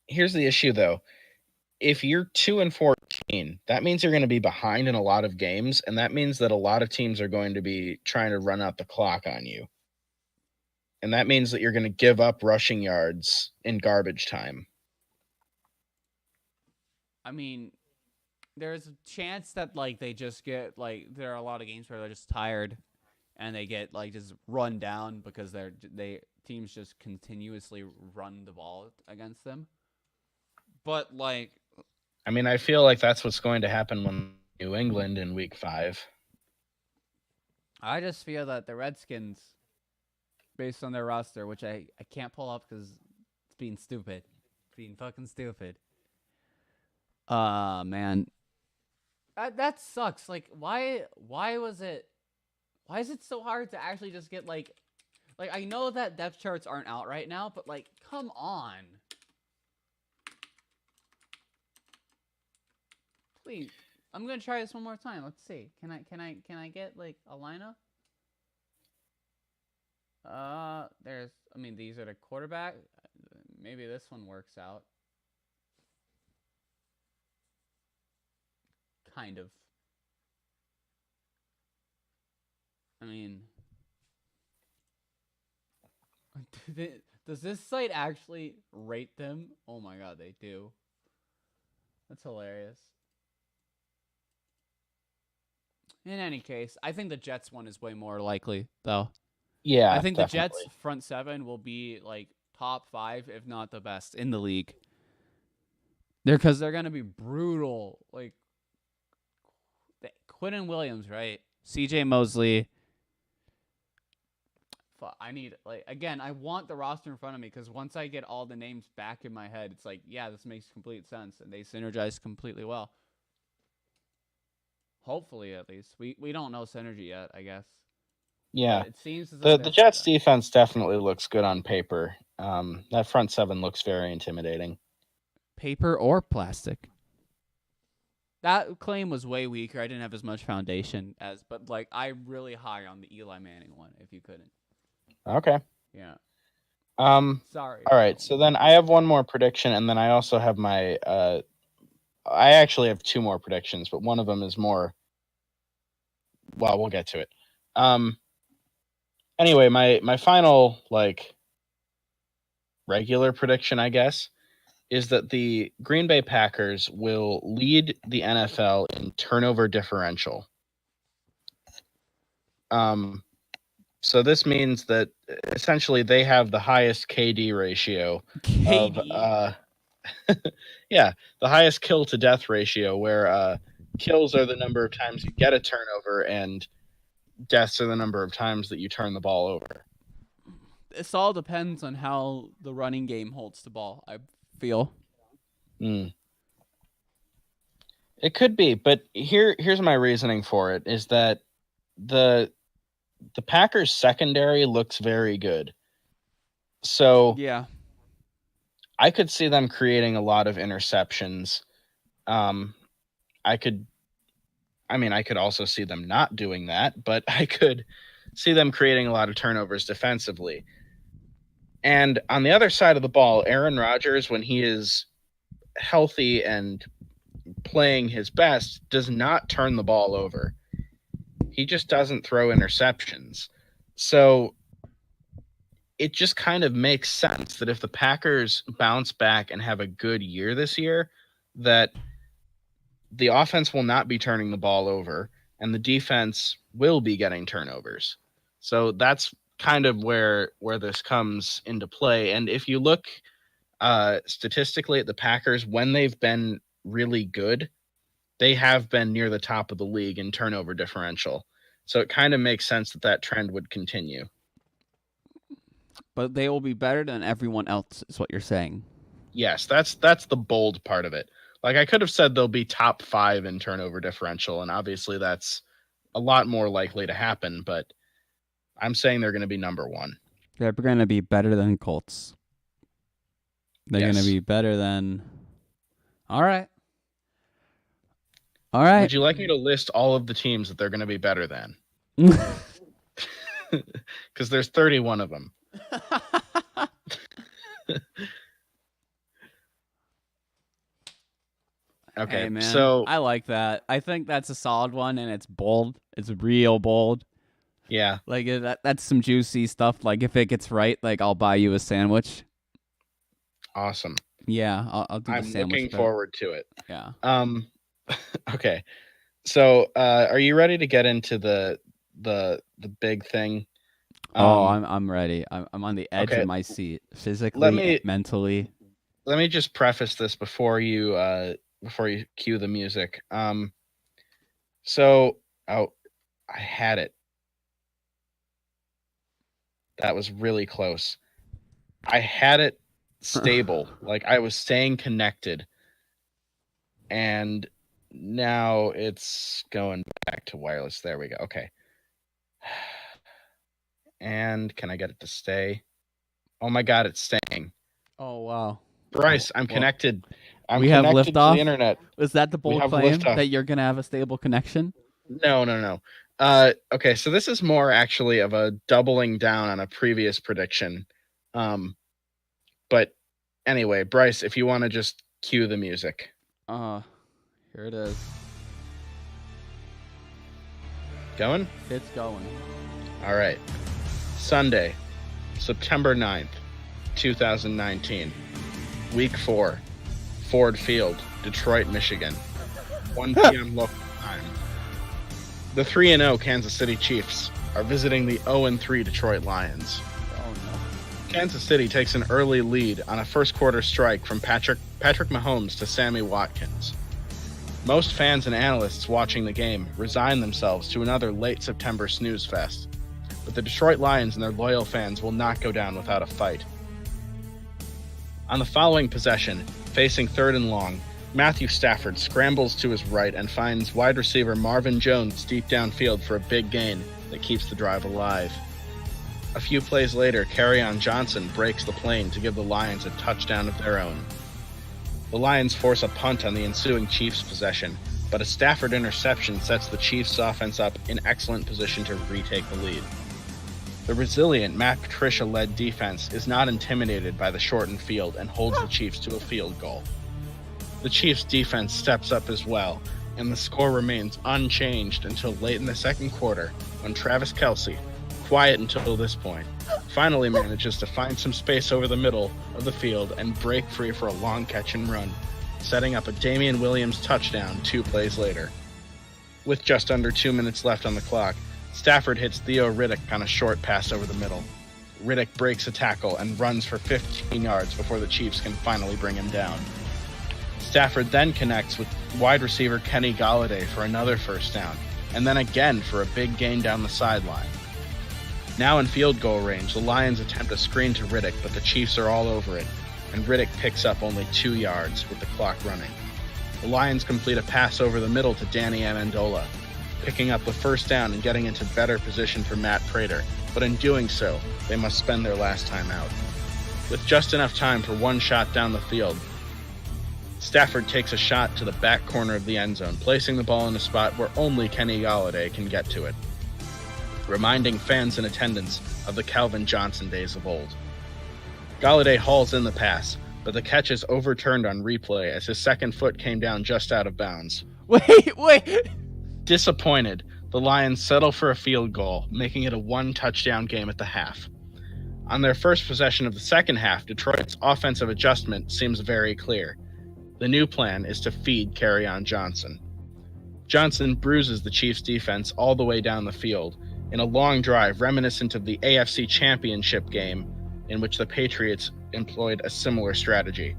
Here's the issue though: if you're 2-14, that means you're going to be behind in a lot of games, and that means that a lot of teams are going to be trying to run out the clock on you. And that means that you're going to give up rushing yards in garbage time. I mean, there's a chance that they just get there are a lot of games where they're just tired, and they get just run down because teams just continuously run the ball against them. But I mean, I feel like that's what's going to happen when New England in Week 5. I just feel that the Redskins, based on their roster, which I can't pull up because it's being stupid. It's being fucking stupid. Man. That sucks. Why is it so hard to actually just get Like, I know that depth charts aren't out right now, but like, come on. Please. I'm gonna try this one more time. Let's see. Can I get like a lineup? These are the quarterback. Maybe this one works out. Kind of. I mean, does this site actually rate them? Oh my god, they do. That's hilarious. In any case, I think the Jets one is way more likely, though. Yeah, I think definitely. The Jets front seven will be like top 5, if not the best in the league. Because they're gonna be brutal. Like Quinton Williams, right? C.J. Mosley. I want the roster in front of me because once I get all the names back in my head, it's like, yeah, this makes complete sense, and they synergize completely well. Hopefully, at least we don't know synergy yet, I guess. Yeah, but it seems as the Jets defense definitely looks good on paper. That front seven looks very intimidating. Paper or plastic? That claim was way weaker. I didn't have as much foundation but like I'm really high on the Eli Manning one. If you couldn't. Okay. Yeah. Sorry. All right. So then I have one more prediction, and then I also have my. I actually have 2 more predictions, but one of them is more. Well, we'll get to it. Anyway, my final regular prediction, I guess, is that the Green Bay Packers will lead the NFL in turnover differential. So this means that essentially they have the highest KD ratio of yeah, the highest kill to death ratio, where kills are the number of times you get a turnover and deaths are the number of times that you turn the ball over. This all depends on how the running game holds the ball, I feel. It could be, but here's my reasoning for it is that the Packers secondary looks very good. So yeah, I could see them creating a lot of interceptions. I could also see them not doing that, but I could see them creating a lot of turnovers defensively. And on the other side of the ball, Aaron Rodgers, when he is healthy and playing his best, does not turn the ball over. He just doesn't throw interceptions. So it just kind of makes sense that if the Packers bounce back and have a good year this year, that the offense will not be turning the ball over and the defense will be getting turnovers. So that's kind of where this comes into play. And if you look statistically at the Packers, when they've been really good, they have been near the top of the league in turnover differential. So it kind of makes sense that that trend would continue. But they will be better than everyone else, is what you're saying. Yes, that's the bold part of it. Like, I could have said they'll be top 5 in turnover differential, and obviously that's a lot more likely to happen, but I'm saying they're going to be number 1. They're going to be better than Colts. They're going to be better than... All right. Would you like me to list all of the teams that they're going to be better than? Because there's 31 of them. Okay, hey, man. So I like that. I think that's a solid one, and it's bold. It's real bold. Yeah. Like, that's some juicy stuff. Like, if it gets right, like, I'll buy you a sandwich. Awesome. Yeah, I'll do the sandwich. I'm looking forward to it. Yeah. Okay. So, are you ready to get into the big thing? I'm ready. I'm on the edge of my seat, physically, mentally. Let me just preface this before you cue the music. So, I had it. That was really close. I had it stable, like I was staying connected, and now it's going back to wireless. There we go. Okay. And can I get it to stay? Oh my God, it's staying. Oh wow. Bryce, I'm connected. We have connected liftoff. To the internet. Is that the bold claim that you're gonna have a stable connection? No. Okay, so this is more actually of a doubling down on a previous prediction. But anyway, Bryce, if you want to just cue the music. Here it is. Going? It's going. All right. Sunday, September 9th, 2019. Week 4. Ford Field, Detroit, Michigan. 1 p.m. local time. The 3-0 Kansas City Chiefs are visiting the 0-3 Detroit Lions. Oh no. Kansas City takes an early lead on a first quarter strike from Patrick Mahomes to Sammy Watkins. Most fans and analysts watching the game resign themselves to another late September snooze fest, but the Detroit Lions and their loyal fans will not go down without a fight. On the following possession, facing 3rd and long, Matthew Stafford scrambles to his right and finds wide receiver Marvin Jones deep downfield for a big gain that keeps the drive alive. A few plays later, Kerryon Johnson breaks the plane to give the Lions a touchdown of their own. The Lions force a punt on the ensuing Chiefs possession, but a Stafford interception sets the Chiefs offense up in excellent position to retake the lead. The resilient Matt Patricia-led defense is not intimidated by the shortened field and holds the Chiefs to a field goal. The Chiefs' defense steps up as well, and the score remains unchanged until late in the second quarter, when Travis Kelce, quiet until this point, finally manages to find some space over the middle of the field and break free for a long catch and run, setting up a Damian Williams touchdown 2 plays later. With just under 2 minutes left on the clock, Stafford hits Theo Riddick on a short pass over the middle. Riddick breaks a tackle and runs for 15 yards before the Chiefs can finally bring him down. Stafford then connects with wide receiver Kenny Golladay for another first down, and then again for a big gain down the sideline. Now in field goal range, the Lions attempt a screen to Riddick, but the Chiefs are all over it, and Riddick picks up only 2 yards with the clock running. The Lions complete a pass over the middle to Danny Amendola, picking up the first down and getting into better position for Matt Prater, but in doing so, they must spend their last time out. With just enough time for one shot down the field, Stafford takes a shot to the back corner of the end zone, placing the ball in a spot where only Kenny Golladay can get to it, reminding fans in attendance of the Calvin Johnson days of old. Golladay hauls in the pass, but the catch is overturned on replay as his second foot came down just out of bounds. Wait! Disappointed, the Lions settle for a field goal, making it a 1-touchdown game at the half. On their first possession of the second half, Detroit's offensive adjustment seems very clear. The new plan is to feed Kerryon Johnson. Johnson bruises the Chiefs' defense all the way down the field in a long drive reminiscent of the AFC Championship game in which the Patriots employed a similar strategy.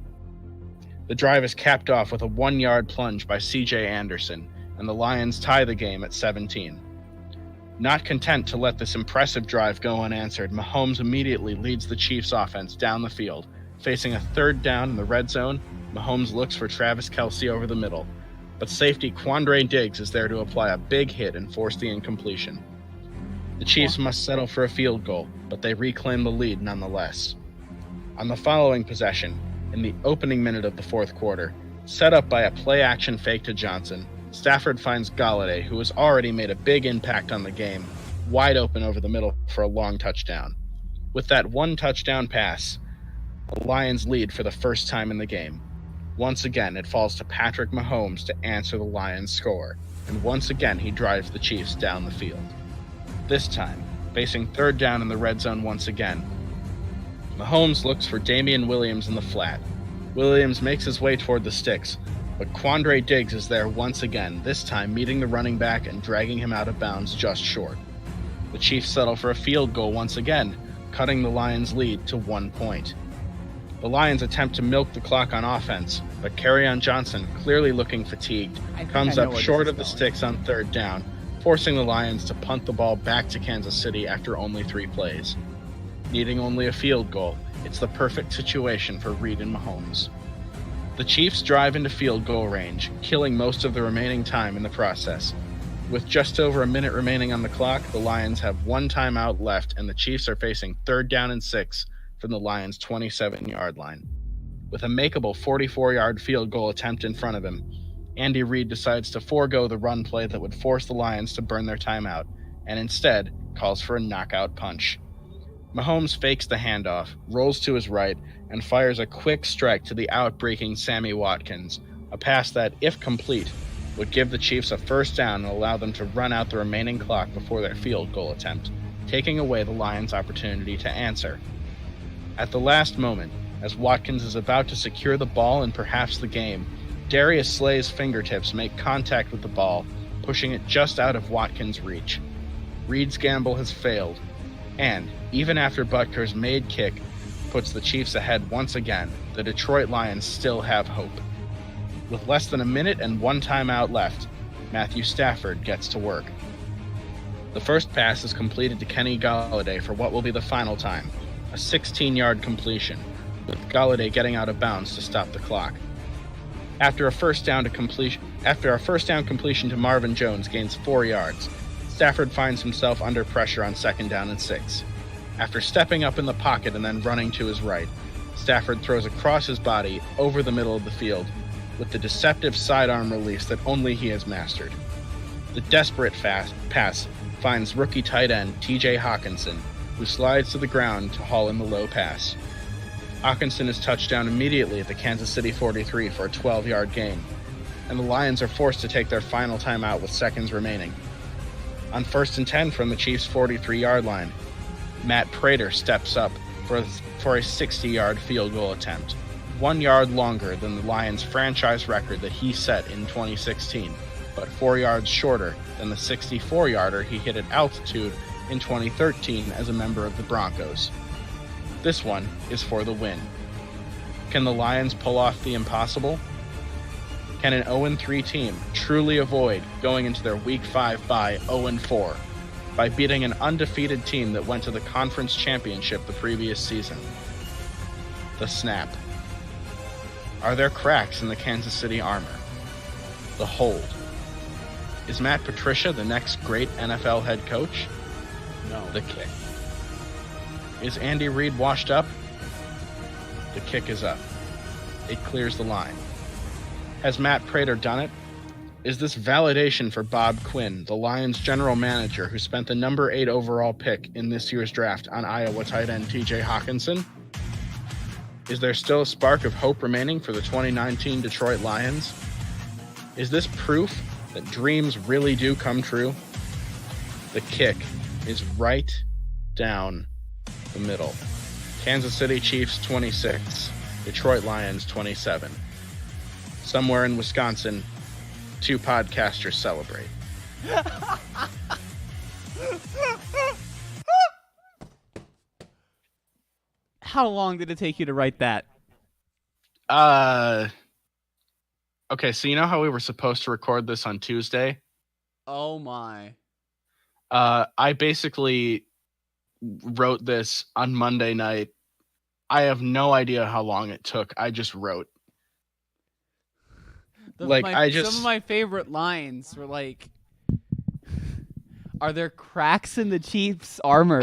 The drive is capped off with a 1-yard plunge by C.J. Anderson, and the Lions tie the game at 17. Not content to let this impressive drive go unanswered, Mahomes immediately leads the Chiefs' offense down the field. Facing a 3rd down in the red zone, Mahomes looks for Travis Kelce over the middle, but safety Quandre Diggs is there to apply a big hit and force the incompletion. The Chiefs must settle for a field goal, but they reclaim the lead nonetheless. On the following possession, in the opening minute of the fourth quarter, set up by a play-action fake to Johnson, Stafford finds Golladay, who has already made a big impact on the game, wide open over the middle for a long touchdown. With that 1-touchdown pass, the Lions lead for the first time in the game. Once again, it falls to Patrick Mahomes to answer the Lions' score, and once again he drives the Chiefs down the field. This time, facing 3rd down in the red zone once again, Mahomes looks for Damian Williams in the flat. Williams makes his way toward the sticks, but Quandre Diggs is there once again, this time meeting the running back and dragging him out of bounds just short. The Chiefs settle for a field goal once again, cutting the Lions' lead to 1 point. The Lions attempt to milk the clock on offense, but Kerryon Johnson, clearly looking fatigued, comes up short of the sticks on 3rd down, forcing the Lions to punt the ball back to Kansas City after only 3 plays. Needing only a field goal, it's the perfect situation for Reed and Mahomes. The Chiefs drive into field goal range, killing most of the remaining time in the process. With just over a minute remaining on the clock, the Lions have one timeout left, and the Chiefs are facing 3rd down and 6 from the Lions' 27-yard line. With a makeable 44-yard field goal attempt in front of him, Andy Reid decides to forego the run play that would force the Lions to burn their timeout, and instead calls for a knockout punch. Mahomes fakes the handoff, rolls to his right, and fires a quick strike to the outbreaking Sammy Watkins, a pass that, if complete, would give the Chiefs a first down and allow them to run out the remaining clock before their field goal attempt, taking away the Lions' opportunity to answer. At the last moment, as Watkins is about to secure the ball and perhaps the game, Darius Slay's fingertips make contact with the ball, pushing it just out of Watkins' reach. Reid's gamble has failed, and, even after Butker's made kick puts the Chiefs ahead once again, the Detroit Lions still have hope. With less than a minute and one timeout left, Matthew Stafford gets to work. The first pass is completed to Kenny Golladay for what will be the final time, a 16-yard completion, with Golladay getting out of bounds to stop the clock. After a first down completion to Marvin Jones gains 4 yards, Stafford finds himself under pressure on 2nd down and 6. After stepping up in the pocket and then running to his right, Stafford throws across his body over the middle of the field with the deceptive sidearm release that only he has mastered. The desperate pass finds rookie tight end TJ Hawkinson, who slides to the ground to haul in the low pass. Hawkinson is touched down immediately at the Kansas City 43 for a 12-yard gain, and the Lions are forced to take their final timeout with seconds remaining. On 1st and 10 from the Chiefs' 43-yard line, Matt Prater steps up for a 60-yard field goal attempt, 1 yard longer than the Lions' franchise record that he set in 2016, but 4 yards shorter than the 64-yarder he hit at altitude in 2013 as a member of the Broncos. This one is for the win. Can the Lions pull off the impossible? Can an 0-3 team truly avoid going into their Week 5 bye 0-4 by beating an undefeated team that went to the conference championship the previous season? The snap. Are there cracks in the Kansas City armor? The hold. Is Matt Patricia the next great NFL head coach? No. The kick. Is Andy Reid washed up? The kick is up. It clears the line. Has Matt Prater done it? Is this validation for Bob Quinn, the Lions general manager who spent the number 8 overall pick in this year's draft on Iowa tight end TJ Hawkinson? Is there still a spark of hope remaining for the 2019 Detroit Lions? Is this proof that dreams really do come true? The kick is right down the middle. Kansas City Chiefs 26, Detroit Lions 27. Somewhere in Wisconsin, 2 podcasters celebrate. How long did it take you to write that? Okay, so you know how we were supposed to record this on Tuesday? Oh my. I basically wrote this on Monday night. I have no idea how long it took. I just wrote. Some of my favorite lines were like, "Are there cracks in the Chiefs' armor?"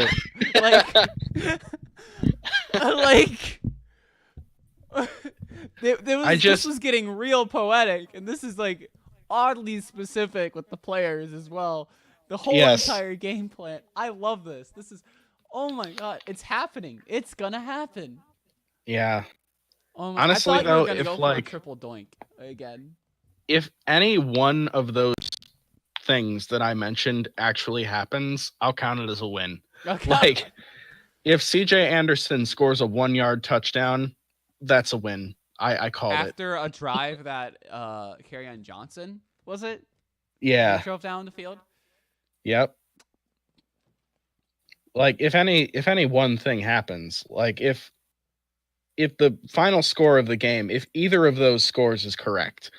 This was getting real poetic, and this is like oddly specific with the players as well. The whole entire game plan. I love this. This is, oh my god, it's happening. It's gonna happen. Yeah. Oh my, honestly, I thought though, you were gonna if go for a triple doink again. If any one of those things that I mentioned actually happens, I'll count it as a win. Okay. Like, if CJ Anderson scores a 1-yard touchdown, that's a win. I called it. After a drive that Kerryon Johnson, was it? Yeah. He drove down the field? Yep. Like, if any one thing happens, like if the final score of the game, if either of those scores is correct,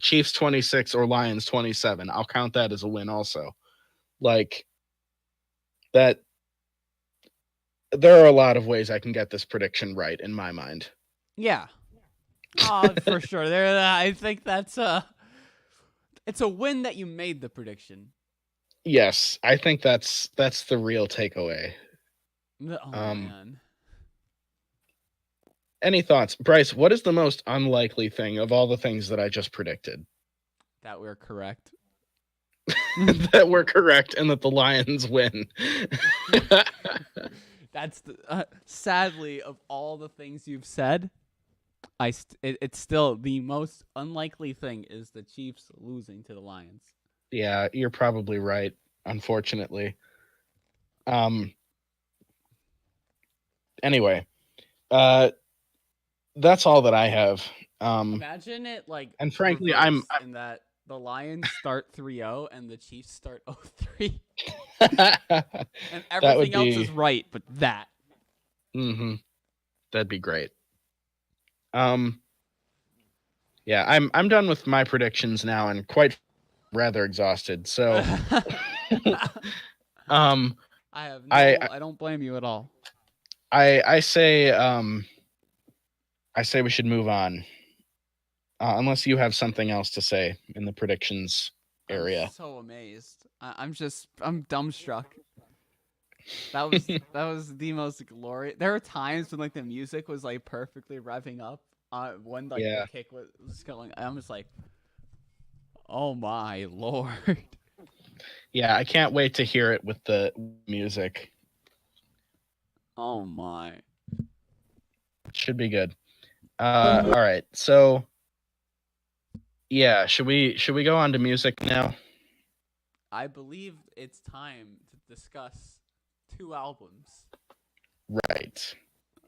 Chiefs 26 or Lions 27, I'll count that as a win also. Like, that, there are a lot of ways I can get this prediction right in my mind. Yeah. For sure. I think that's It's a win that you made the prediction. Yes, I think that's the real takeaway. Oh man. Any thoughts, Bryce? What is the most unlikely thing of all the things that I just predicted? That we're correct. That we're correct and that the Lions win. That's sadly, of all the things you've said, it's still the most unlikely thing is the Chiefs losing to the Lions. Yeah, you're probably right, unfortunately. Anyway, that's all that I have. Imagine it like and frankly, in that the Lions start 3-0 and the Chiefs start 0-3. And everything else is right, but that. Mm-hmm. That'd be great. Yeah, I'm done with my predictions now and quite rather exhausted. So I don't blame you at all. I say we should move on. Unless you have something else to say in the predictions area. I'm so amazed. I'm dumbstruck. That was the most glorious. There were times when like the music was like perfectly revving up. When like the kick was going, I'm just like, oh my lord. Yeah, I can't wait to hear it with the music. Oh my. Should be good. All right. So yeah, should we go on to music now? I believe it's time to discuss 2 albums. Right.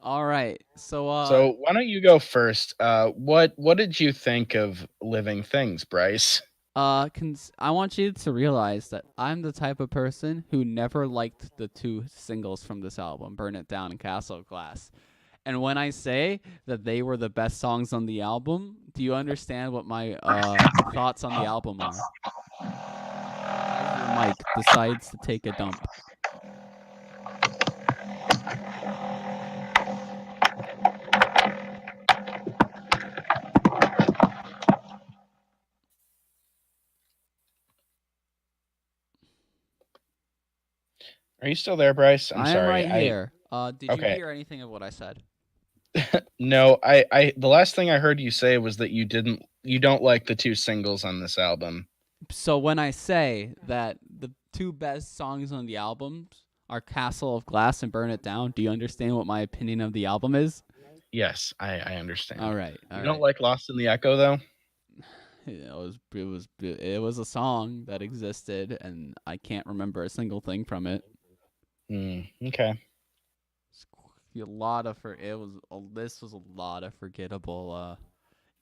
All right. So why don't you go first? What did you think of Living Things, Bryce? I want you to realize that I'm the type of person who never liked the 2 singles from this album, Burn It Down and Castle of Glass. And when I say that they were the best songs on the album, do you understand what my thoughts on the album are? As your mic decides to take a dump. Are you still there, Bryce? I'm sorry. I'm right here. Did you hear anything of what I said? No, I the last thing I heard you say was that you don't like the 2 singles on this album. So when I say that the 2 best songs on the albums are Castle of Glass and Burn It Down, do you understand what my opinion of the album is? Yes, I understand. All right. You don't like Lost in the Echo though? It was a song that existed, and I can't remember a single thing from it. Okay. This was a lot of forgettable.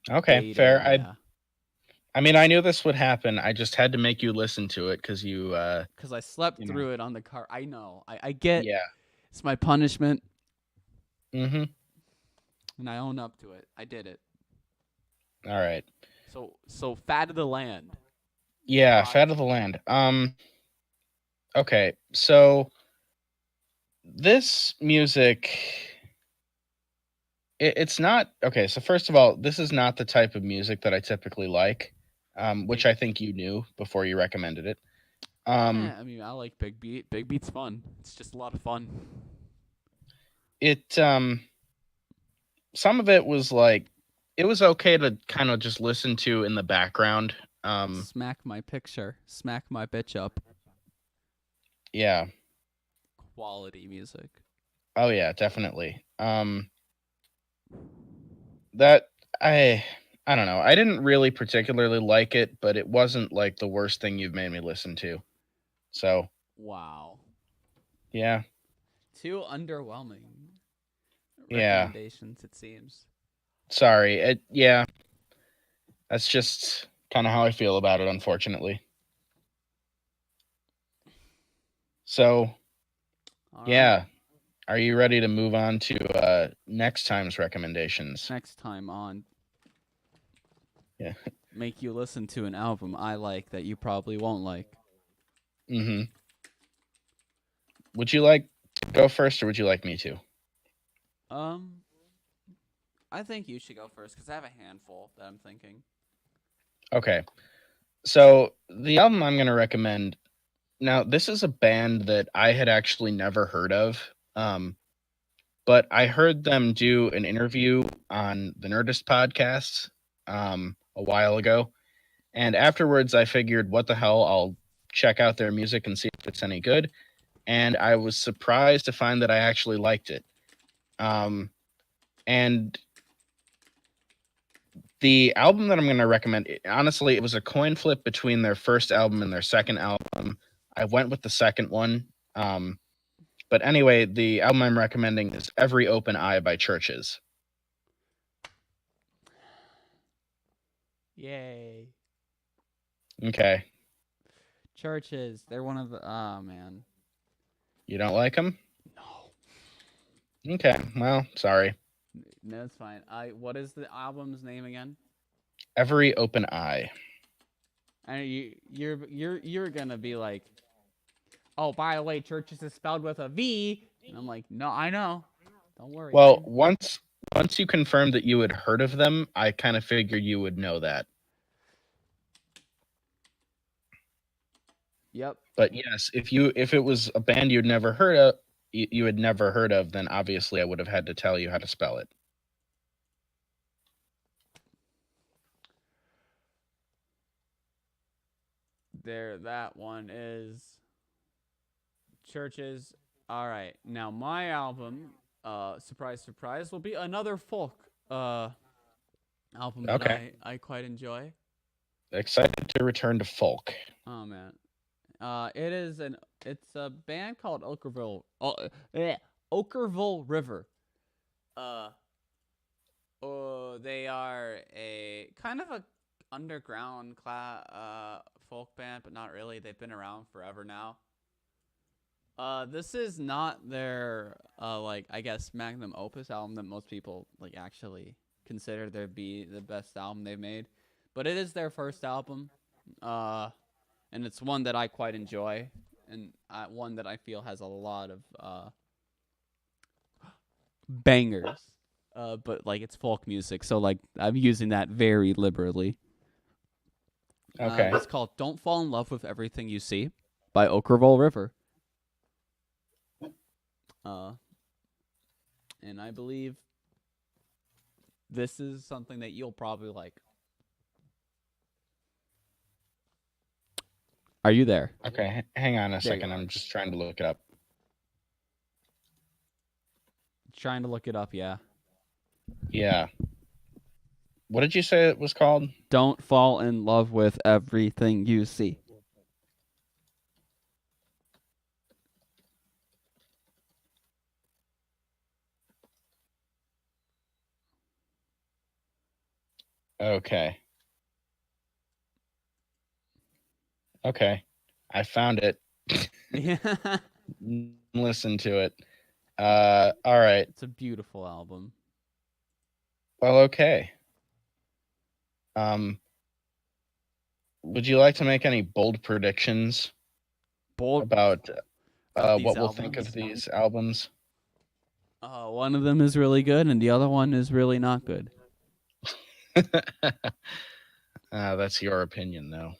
Okay, dating, fair. Yeah. I mean, I knew this would happen. I just had to make you listen to it because you. Because I slept through it on the car. I know. I get. Yeah. It's my punishment. Mm-hmm. And I own up to it. I did it. All right. So Fat of the Land. Yeah, Fat of the Land. Okay, so this music, it's not okay. So first of all, this is not the type of music that I typically like, which I think you knew before you recommended it. I mean, I like Big Beat. Big Beat's fun. It's just a lot of fun. It some of it was like it was okay to kind of just listen to in the background. Smack my picture. Smack my bitch up. Yeah. Quality music. Oh yeah, definitely. That I don't know. I didn't really particularly like it, but it wasn't like the worst thing you've made me listen to. So, wow. Yeah. 2 underwhelming recommendations, it seems. Sorry. Yeah. That's just kind of how I feel about it, unfortunately. So, yeah. Are you ready to move on to next time's recommendations? Next time on. Yeah. Make you listen to an album I like that you probably won't like. Mm-hmm. Would you like to go first, or would you like me to? I think you should go first because I have a handful that I'm thinking. Okay. So the album I'm going to recommend now, this is a band that I had actually never heard of. But I heard them do an interview on the Nerdist podcast a while ago. And afterwards, I figured, what the hell? I'll check out their music and see if it's any good. And I was surprised to find that I actually liked it. And the album that I'm going to recommend, honestly, it was a coin flip between their first album and their second album. I went with the second one. But anyway, the album I'm recommending is Every Open Eye by Churches. Yay. Okay. Churches. They're one of the... Oh, man. You don't like them? No. Okay. Well, sorry. No, it's fine. What is the album's name again? Every Open Eye. And you're gonna be like, oh, by the way, Churches is spelled with a V. And I'm like, no, I know. Don't worry. Well, once you confirmed that you had heard of them, I kind of figured you would know that. Yep. But yes, if it was a band you'd never heard of, you had never heard of, then obviously I would have had to tell you how to spell it. There, that one is Churches. All right, now my album, surprise, surprise, will be another folk album that I quite enjoy. Excited to return to folk. Oh man, it's a band called Okerville River. They are a kind of a underground folk band, but not really. They've been around forever now. This is not their like, I guess, magnum opus album that most people like actually consider to be the best album they've made, but it is their first album, and it's one that I quite enjoy, and one that I feel has a lot of bangers. But like, it's folk music, so like I'm using that very liberally. Okay. It's called "Don't Fall in Love with Everything You See" by Okerville River. And I believe this is something that you'll probably like. Are you there? Okay, hang on a second. I'm just trying to look it up. Trying to look it up, yeah. Yeah. What did you say it was called? Don't Fall in Love with Everything You See. Okay. Okay. I found it. Yeah. Listen to it. All right. It's a beautiful album. Well, okay. Would you like to make any bold predictions about what we'll think of these albums? One of them is really good, and the other one is really not good. That's your opinion, though.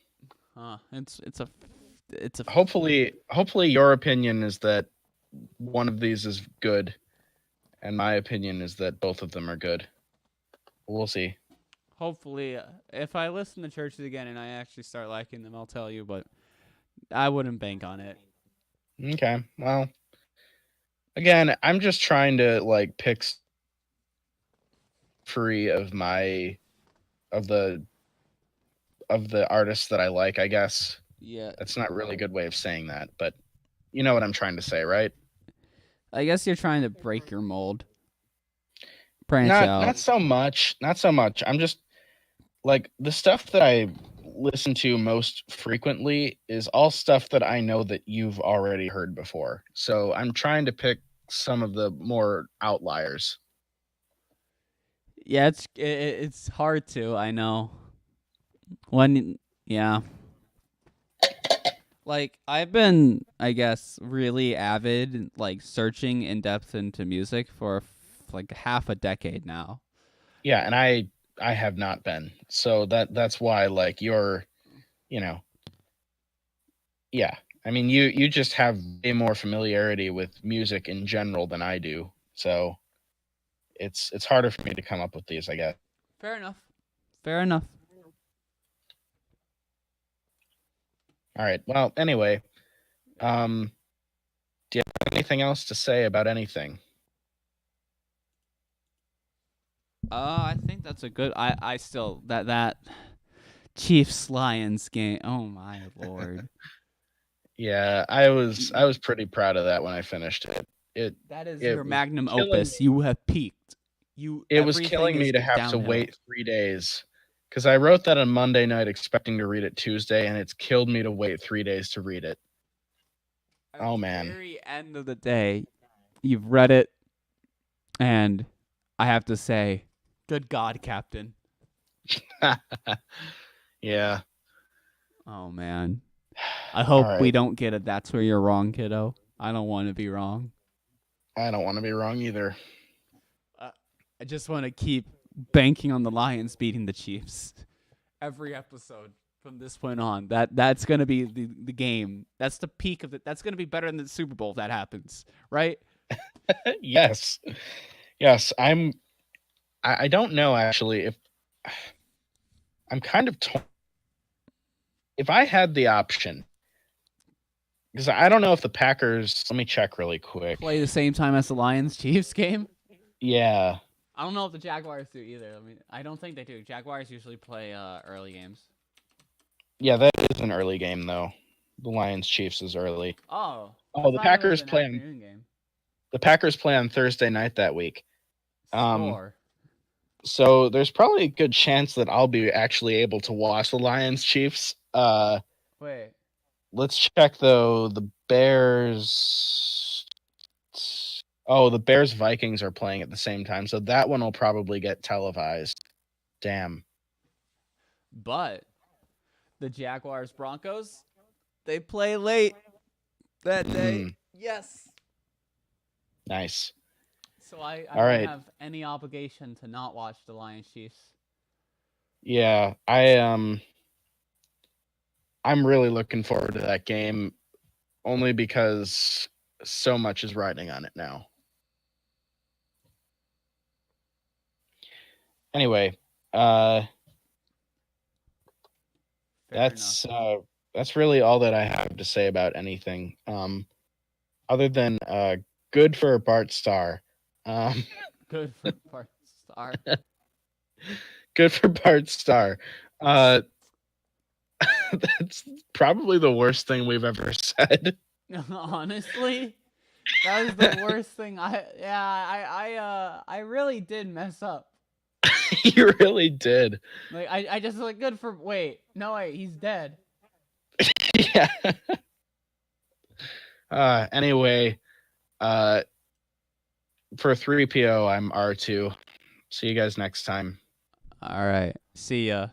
It's a. Hopefully your opinion is that one of these is good, and my opinion is that both of them are good. We'll see. Hopefully, if I listen to Churches again and I actually start liking them, I'll tell you, but I wouldn't bank on it. Okay, well, again, I'm just trying to like pick free of the artists that I like, I guess. Yeah. That's not really a good way of saying that, but you know what I'm trying to say, right? I guess you're trying to break your mold. Branch out. Not so much. I'm just like, the stuff that I listen to most frequently is all stuff that I know that you've already heard before. So I'm trying to pick some of the more outliers. Yeah, it's hard to, I know. Yeah. Like, I've been, I guess, really avid, like, searching in depth into music for like half a decade now. Yeah, and I have not been. So that's why, like, your yeah. I mean, you just have way more familiarity with music in general than I do, so it's harder for me to come up with these, I guess. Fair enough. Fair enough. All right. Well, anyway, do you have anything else to say about anything? I think that's a good. I still that Chiefs Lions game. Oh my lord. Yeah, I was pretty proud of that when I finished it. That is It your was magnum killing opus. me. You have peaked. It was Everything killing me is to have to downhill. wait 3 days because I wrote that on Monday night expecting to read it Tuesday, and it's killed me to wait 3 days to read it. At Oh the man. very end of the day, you've read it, and I have to say, good God, Captain. Yeah. Oh man. I hope All we right. don't get it. That's where you're wrong, kiddo. I don't want to be wrong. I don't want to be wrong either. I just want to keep banking on the Lions beating the Chiefs every episode from this point on. That's gonna be the game. That's the peak of it. That's gonna be better than the Super Bowl if that happens, right? Yes. Yes, I don't know actually if I'm kind of torn. If I had the option, because I don't know if the Packers, let me check really quick. Play the same time as the Lions Chiefs game. Yeah. I don't know if the Jaguars do either. I mean, I don't think they do. Jaguars usually play early games. Yeah, that is an early game though. The Lions Chiefs is early. Oh, I Oh, thought it was an afternoon game. The Packers play on Thursday night that week. Score. So there's probably a good chance that I'll be actually able to watch the Lions Chiefs. Wait. Let's check though. The Bears. Oh, the Bears Vikings are playing at the same time, so that one will probably get televised. Damn. But the Jaguars Broncos, they play late that day. Yes. Nice. So I All don't right. have any obligation to not watch the Lions Chiefs. Yeah, I'm really looking forward to that game only because so much is riding on it now. Anyway, that's really all that I have to say about anything. Other than good for Bart Starr. Good for Bart Starr. Good for Bart Starr. That's probably the worst thing we've ever said. Honestly, that was the worst thing. I really did mess up. You really did. Like I just like good for wait he's dead. Yeah. Anyway, for 3PO, I'm R2. See you guys next time. All right. See ya.